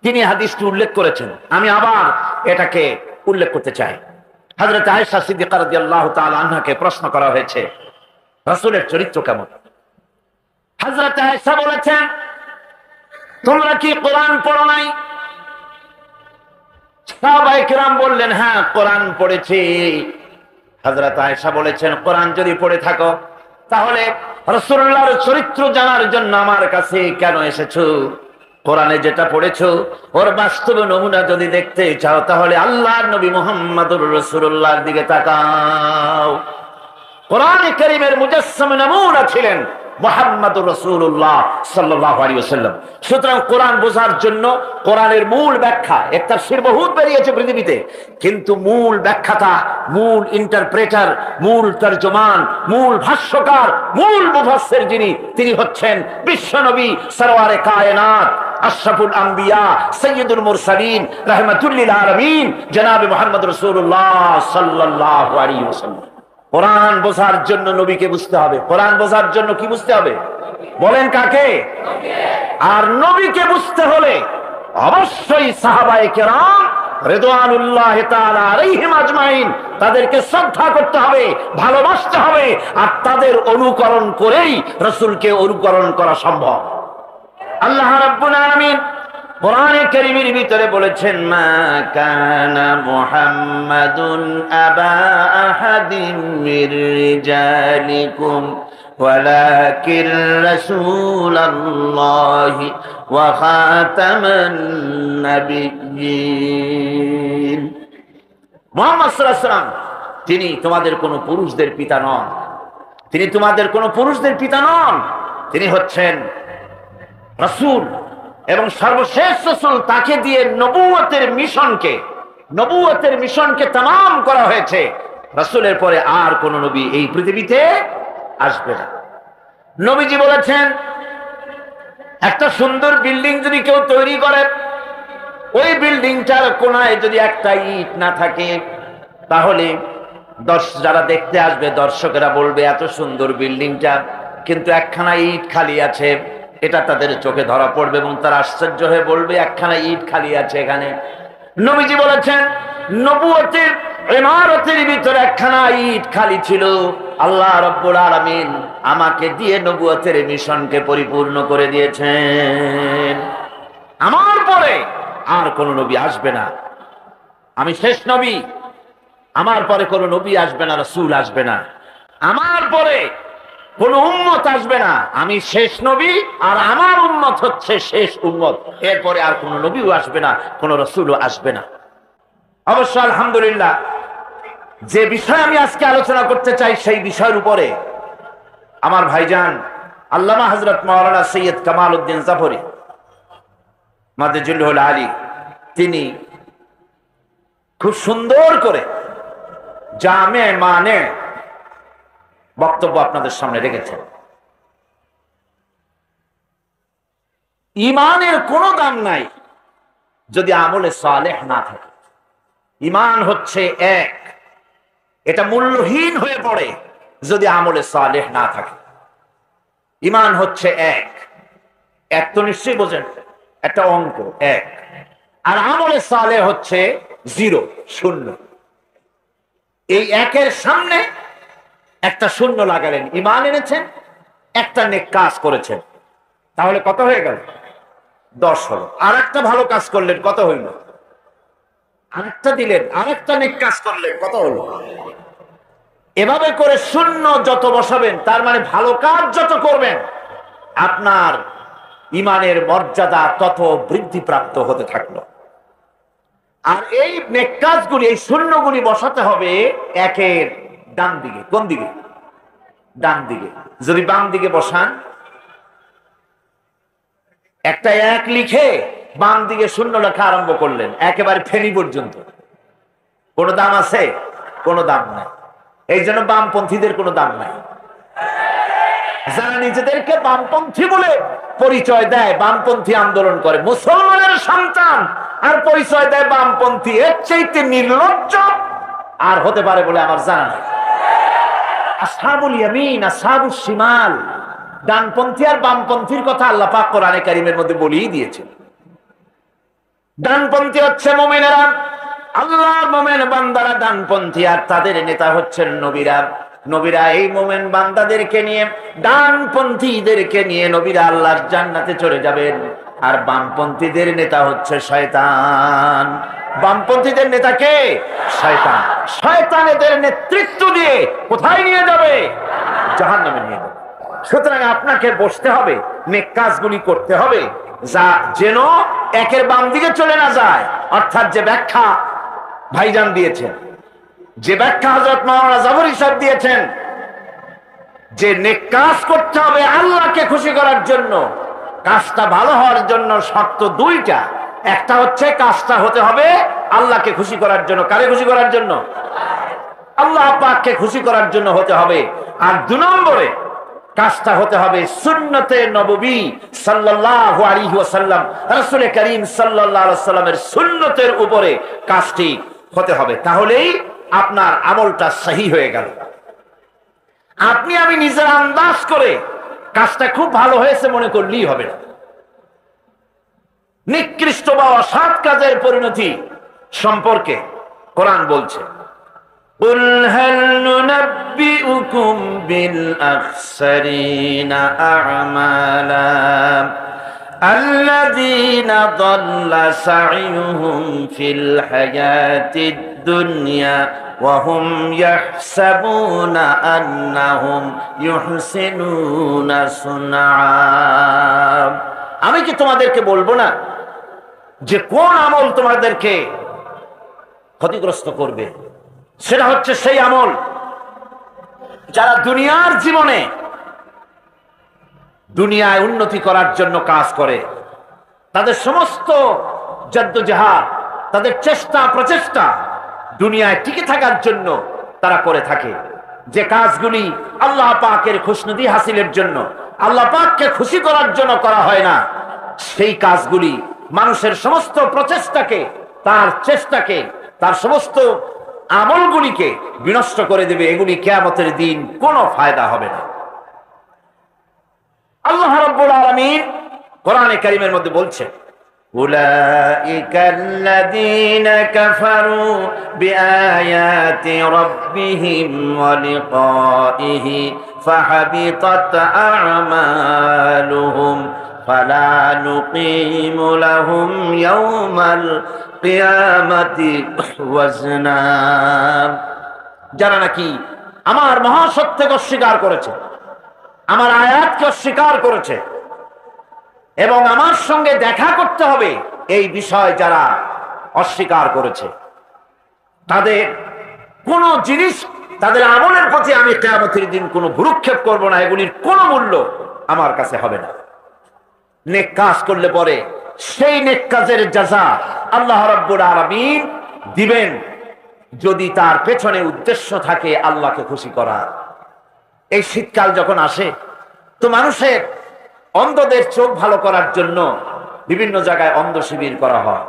তিনি হাদিসটি উল্লেখ করেছেন, আমি আবার এটাকে উল্লেখ করতে চাই। হযরত আয়েশা সিদ্দিকা রাদিয়াল্লাহু তাআলা আনহাকে প্রশ্ন করা হয়েছে, রাসূলের চরিত্র কেমন? হযরত আয়েশা বলেছেন, তোমরা কি কোরআন পড়ো নাই? সাহাবায়ে কেরাম বললেন, হ্যাঁ কোরআন পড়েছি। হযরত আয়েশা বলেছেন, কোরআন যদি পড়ে থাকো তাহলে রাসূলুল্লাহর চরিত্র জানার জন্য আমার কাছে কেন এসেছো? কোরআনে যেটা পড়েছো ওর বাস্তব নমুনা যদি দেখতে চাও তাহলে আল্লাহর নবী মুহাম্মদুর রাসূলুল্লাহর দিকে তাকাও। কোরআনে কারীমের মুজাসসাম নমুনা ছিলেন মুহাম্মাদুর রাসূলুল্লাহ সাল্লাল্লাহু আলাইহি ওয়াসাল্লাম। সুতরাং কোরআন বোঝার জন্য কোরআনের মূল ব্যাখ্যা, এক তাফসীর বহুত বেরিয়েছে পৃথিবীতে, কিন্তু মূল ব্যাখ্যাটা, মূল ইন্টারপ্রেটার, মূল তরজমান, মূল ভাষ্যকার, মূল মুফাসসির যিনি, তিনি হচ্ছেন বিশ্বনবী সরওয়ারে কায়নাত, আশরাফুল আম্বিয়া, সাইয়্যিদুল মুরসালিন, রাহমাতুল লিল আলামিন, জনাবে মুহাম্মদ রাসূলুল্লাহ সাল্লাল্লাহু আলাইহি ওয়াসাল্লাম। কোরআন বোঝার জন্য নবীকে বুঝতে হবে। কোরআন বোঝার জন্য কি বুঝতে হবে? বলেন কাকে? আর নবীকে বুঝতে হলে অবশ্যই সাহাবায়ে কেরাম রিদওয়ানুল্লাহ তাআলা আলাইহিম আজমাইন, তাদেরকে শ্রদ্ধা করতে হবে, ভালোবাসতে হবে, আর তাদের অনুকরণ করেই রাসূলকে অনুকরণ করা সম্ভব। আল্লাহ রাব্বুল আলামিন কোরআনে কারীমের ভিতরে বলেছেন, মা কানা মুহাম্মাদুন আবা আহাদিম মির রিজালিকুম ওয়ালাকিন রাসূলুল্লাহি ওয়া খাতামান নাবিয়্যিন। মুহাম্মদ সাল্লাল্লাহু আলাইহি ওয়াসাল্লাম তিনি তোমাদের কোন পুরুষদের পিতা নন, তিনি তোমাদের কোন পুরুষদের পিতা নন, তিনি হচ্ছেন রাসূল এবং সর্বশেষ রাসূল। তাকে দিয়ে নবুয়তের মিশনকে তামাম করা হয়েছে। রাসূলের পরে আর কোন নবী এই পৃথিবীতে আসবে না। নবীজি বলেছেন, একটা সুন্দর বিল্ডিং যদি কেউ তৈরি করে, ওই বিল্ডিংটার কোনায় যদি একটা ইট না থাকে, তাহলে যারা দেখতে আসবে দর্শকেরা বলবে এত সুন্দর বিল্ডিংটা, কিন্তু একখানা ইট খালি আছে। এটা তাদের চোখে ধরা পড়বে এবং তারা আশ্চর্য হয়ে বলবে একখানা ইট খালি আছে এখানে। নবীজি বলেছেন, নবুয়তের ইমারতের ভিতরে একখানা ইট খালি ছিল। আল্লাহ রাব্বুল আলামিন আমাকে দিয়ে নবুয়তের মিশনকে পরিপূর্ণ করে দিয়েছেন। আমার পরে আর কোন নবী আসবে না, আমি শেষ নবী। আমার পরে কোন নবী আসবে না, রাসূল আসবে না। আমার পরে কোন উম্মত আসবে না, আমি শেষ নবী, আর আমার উম্মত হচ্ছে শেষ উম্মত। এরপরে আর কোন নবীও আসবে না, কোন রাসূলও আসবে না। অবশ্য আলহামদুলিল্লাহ, যে বিষয় আমি আজকে আলোচনা করতে চাই, সেই বিষয়ের উপরে আমার ভাইজান আল্লামা হযরত মাওলানা সৈয়দ কামাল উদ্দিন জাফরি মাদাজুল আলী, তিনি খুব সুন্দর করে জামে মানে বক্তব্য আপনাদের সামনে রেখেছেন। ঈমানের কোনো দাম নাই যদি আমলে সালেহ না থাকে। ঈমান হচ্ছে এক, এটা মূল্যহীন হয়ে পড়ে যদি আমলে সালেহ না থাকে। ঈমান হচ্ছে এক, এক তো নিশ্চয়ই বোঝেন, একটা অঙ্ক এক, আর আমলে সালেহ হচ্ছে 0, 0। এই একের সামনে একটা শূন্য লাগালেন, ঈমান এনেছেন, একটা নেক কাজ করেছেন, তাহলে কত হয়ে গেল? 10 হলো। আর একটা ভালো কাজ করলেন, কত হইল? আরেকটা দিলেন, আরেকটা নেক কাজ করলেন, কত হলো? এভাবে করে শূন্য যত বসাবেন, তার মানে ভালো কাজ যত করবেন, আপনার ঈমানের মর্যাদা তত বৃদ্ধিপ্রাপ্ত হতে থাকলো। আর এই নেক কাজগুলি, এই শূন্যগুলি বসাতে হবে একের ডান দিকে। কোন দিকে? ডান দিকে। যদি বাম দিকে বসান, একটা এক লিখে বাম দিকে শূন্য লেখা আরম্ভ করলেন, একেবারে ফেনি পর্যন্ত, কোনো দাম আছে? কোনো দাম নাই। এই জন্য বামপন্থীদের কোনো দাম নাই। যারা নিজেদেরকে বামপন্থী বলে পরিচয় দেয়, বামপন্থী আন্দোলন করে, মুসলমানের সন্তান, আর পরিচয় দেয় বামপন্থী, এর চাইতে নির্লজ্জ আর হতে পারে বলে আমার জানা নাই। আসহাবুল ইয়ামিন, আসহাবুশ শিমাল, ডানপন্থী আর বামপন্থীর কথা আল্লাহ পাক কোরআনে কারীমের মধ্যে বলেই দিয়েছেন। ডানপন্থী হচ্ছে মুমিনেরা, আল্লাহর মুমিন বান্দারা ডানপন্থী, আর তাদের নেতা হচ্ছেন নবীরা। নবীরা এই মুমিন বান্দাদেরকে নিয়ে, ডানপন্থীদেরকে নিয়ে নবীরা আল্লাহর জান্নাতে চলে যাবেন। আর বামপন্থীদের নেতা হচ্ছে শয়তান। বামপন্থীদের নেতা কে? শয়তান। শয়তান এদের নেতৃত্ব দিয়ে কোথায় নিয়ে যাবে? জাহান্নামে নিয়ে যাবে। সুতরাং আপনাকে বসতে হবে, নেক কাজগুলি করতে হবে, যা যেন একের বাম দিকে চলে না যায়। অর্থাৎ যে ব্যাখ্যা ভাইজান দিয়েছেন, যে ব্যাখ্যা হযরত মাওলানা জাফরি সাহেব দিয়েছেন, যে নেক কাজ করতে হবে আল্লাহকে খুশি করার জন্য। কাজটা ভালো হওয়ার জন্য শর্ত দুইটা। একটা হচ্ছে কাজটা হতে হবে আল্লাহকে খুশি করার জন্য। কারে খুশি করার জন্য? আল্লাহ পাককে খুশি করার জন্য হতে হবে। আর 2 নম্বরে কাজটা হতে হবে সুন্নতে নববী সাল্লাল্লাহু আলাইহি ওয়াসাল্লাম, রাসূল করিম সাল্লাল্লাহু আলাইহি ওয়াসাল্লামের সুন্নতের উপরে কাজটি হতে হবে। তাহলেই আপনার আমলটা সহি হয়ে গেল। আপনি আমি নিজের আন্দাজ করে কাজটা খুব ভালো হয়েছে মনে করলেই হবে না। নিকৃষ্ট বা অসৎ কাজের পরিণতি সম্পর্কে কোরআন বলছে, قُلْ هَلْ نُنَبِّئُكُمْ بِالْأَخْسَرِينَ أَعْمَالًا الَّذِينَ ضَلَّ سَعْيُهُمْ فِي الْحَيَاةِ الدُّنْيَا وَهُمْ يَحْسَبُونَ أَنَّهُمْ يُحْسِنُونَ صُنْعًا। আমি কি তোমাদেরকে বলবো না যে কোন আমল তোমাদেরকে ক্ষতিগ্রস্ত করবে? সেটা হচ্ছে সেই আমল যারা দুনিয়ার জীবনে দুনিয়ায় উন্নতি করার জন্য কাজ করে। তাদের সমস্ত জদ্দোজাহাদ, তাদের চেষ্টা প্রচেষ্টা দুনিয়ায় টিকে থাকার জন্য তারা করে থাকে। যে কাজগুলি আল্লাহ পাকের খুশনুদি হাসিলের জন্য, আল্লাহ পাককে খুশি করার জন্য করা হয় না, সেই কাজগুলি মানুষের সমস্ত প্রচেষ্টাকে, তার চেষ্টাকে, তার সমস্ত আমলগুলিকে বিনষ্ট করে দেবে। এগুলি কিয়ামতের দিন কোনো ফায়দা হবে না। আল্লাহ রাব্বুল আলামিন কোরআনে কারীমের মধ্যে বলছে, উলাইকাল্লাযীনা কাফারু বিআয়াতি রাব্বিহিম ওয়া লিকাইহি ফাহাবিতাত আ'মালুহুম ফালা নুকিমু লাহুম ইয়াওমাল কিয়ামাতি ওয়াজনা। যারা নাকি আমার মহাসত্যকে অস্বীকার করেছে, আমার আয়াতকে অস্বীকার করেছে এবং আমার সঙ্গে দেখা করতে হবে এই বিষয় যারা অস্বীকার করেছে, তাদের কোন জিনিস, তাদের আমলের প্রতি আমি কিয়ামতের দিন কোনো ভ্রুক্ষেপ করব না। এগুলির কোনো মূল্য আমার কাছে হবে না। নেক কাজ করলে পরে সেই নেক কাজের জাযা আল্লাহ রাব্বুল আলামিন দিবেন, যদি তার পেছনে উদ্দেশ্য থাকে আল্লাহকে খুশি করা। এই শীতকাল যখন আসে তো মানুষের অন্ধদের চোখ ভালো করার জন্য বিভিন্ন জায়গায় অন্ধ শিবির করা হয়।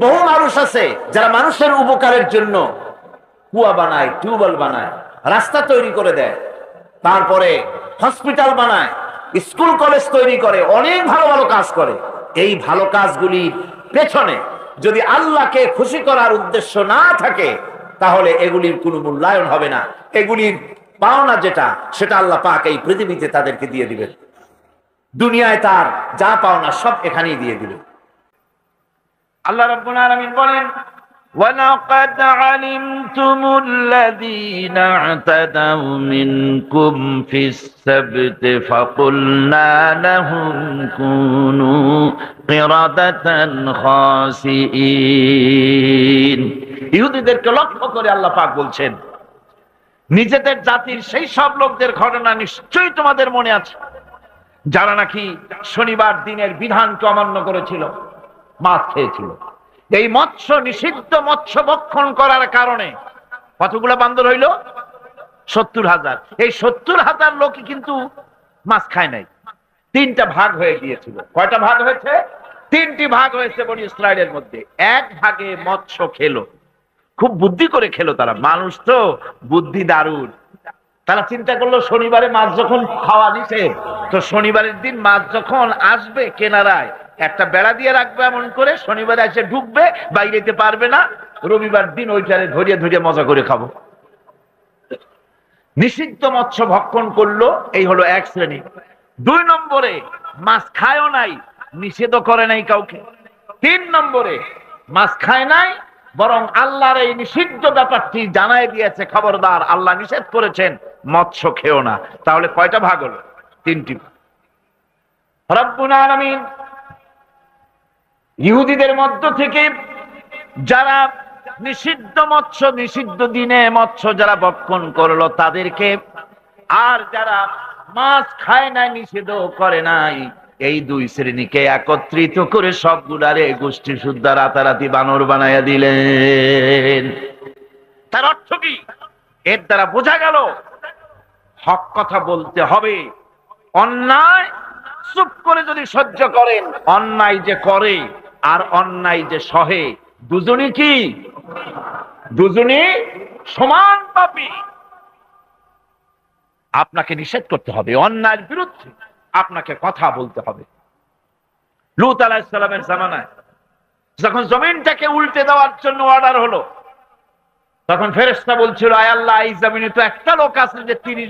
বহু মানুষ আছে যারা মানুষের উপকারের জন্য কুয়া বানায়, টিউবওয়েল বানায়, রাস্তা তৈরি করে দেয়, তারপরে হসপিটাল বানায়, স্কুল কলেজ তৈরি করে, অনেক ভালো ভালো কাজ করে। এই ভালো কাজগুলির পেছনে যদি আল্লাহকে খুশি করার উদ্দেশ্য না থাকে তাহলে এগুলির কোনো মূল্যায়ন হবে না। এগুলির পাওনা যেটা, সেটা আল্লাহ পাক এই পৃথিবীতে তাদেরকে দিয়ে দিবেন। দুনিয়ায় তার যা পাওনা সব এখানেই দিয়ে দিবেন। আল্লাহ রাব্বুল আলামিন বলেন, وَلَقَدْ عَلِمْتُمُ الَّذِينَ اعْتَدَوْا مِنْكُمْ فِي السَّبْتِ فَقُلْنَا لَهُمْ كُونُوا قِرَدَةً خَاسِئِينَ। ইহুদীদেরকে লক্ষ্য করে আল্লাহ পাক বলছেন, নিজেদের জাতির সেই সব লোকদের ঘটনা নিশ্চয়ই তোমাদের মনে আছে যারা নাকি শনিবার দিনের বিধানকে অমান্য করেছিল, মাছ খেয়েছিল। এই মৎস্য নিষিদ্ধ মৎস্য ভক্ষণ করার কারণে কতগুলো বান্দর হইল? 70,000। এই 70,000 লোকই কিন্তু মাছ খায় নাই। 3টা ভাগ হয়ে গিয়েছিল। কয়টা ভাগ হয়েছে? 3টি ভাগ হয়েছে বনি ইসরায়েলের মধ্যে। এক ভাগে মৎস্য খেলো, খুব বুদ্ধি করে খেলো তারা। মানুষ তো বুদ্ধি দারুণ। তারা চিন্তা করলো শনিবারে মাছ যখন খাওয়া দিছে, তো শনিবারের দিন মাছ যখন আসবে কেনারায় একটা বেড়া দিয়ে রাখবে, এমন করে শনিবারে এসে ঢুকবে, বাইরে যেতে পারবে না। রবিবার দিন ওইটারে ধরিয়ে ধরিয়ে মজা করে খাবো। নিষিদ্ধ মৎস্য ভক্ষণ করলো, এই হলো এক শ্রেণী। 2 নম্বরে মাছ খায়ও নাই, নিষেধও করে নাই কাউকে। 3 নম্বরে মাছ খায় নাই, বরং আল্লাহর এই নিষিদ্ধ ব্যাপারটি জানায় দিয়েছে, খবরদার আল্লাহ নিষেধ করেছেন মৎস্য খেও না। তাহলে কয়টা ভাগ হলো? 3টি। রব্বুল আলামিন ইহুদিদের মধ্য থেকে যারা নিষিদ্ধ মৎস্য, নিষিদ্ধ দিনে মৎস্য যারা ভক্ষণ করলো, তাদেরকে আর যারা মাছ খায় নাই, নিষেধ করে নাই, এই দুই শ্রেণীকে একত্রিত করে সবগুলারে গোষ্ঠী শুদ্ধা রাতারাতি বানর বানাইয়া দিলেন। তার অর্থ কি? এর দ্বারা বোঝা গেল হক কথা বলতে হবে। অন্যায় চুপ করে যদি সহ্য করেন, অন্যায় যে করে আর অন্যায় যে সহে, দুজনই কি? দুজনই সমান পাপী। আপনাকে নিষেধ করতে হবে, অন্যায়ের বিরুদ্ধে আপনাকে কথা বলতে হবে। লূত আলাইহিস সালামের জামানায় যখন জমিনটাকে উল্টে দেওয়ার জন্য অর্ডার হলো, তখন ফেরেশতা বলছিল, আয় আল্লাহ, এই জমিনে তো একটা লোক আছে যে 30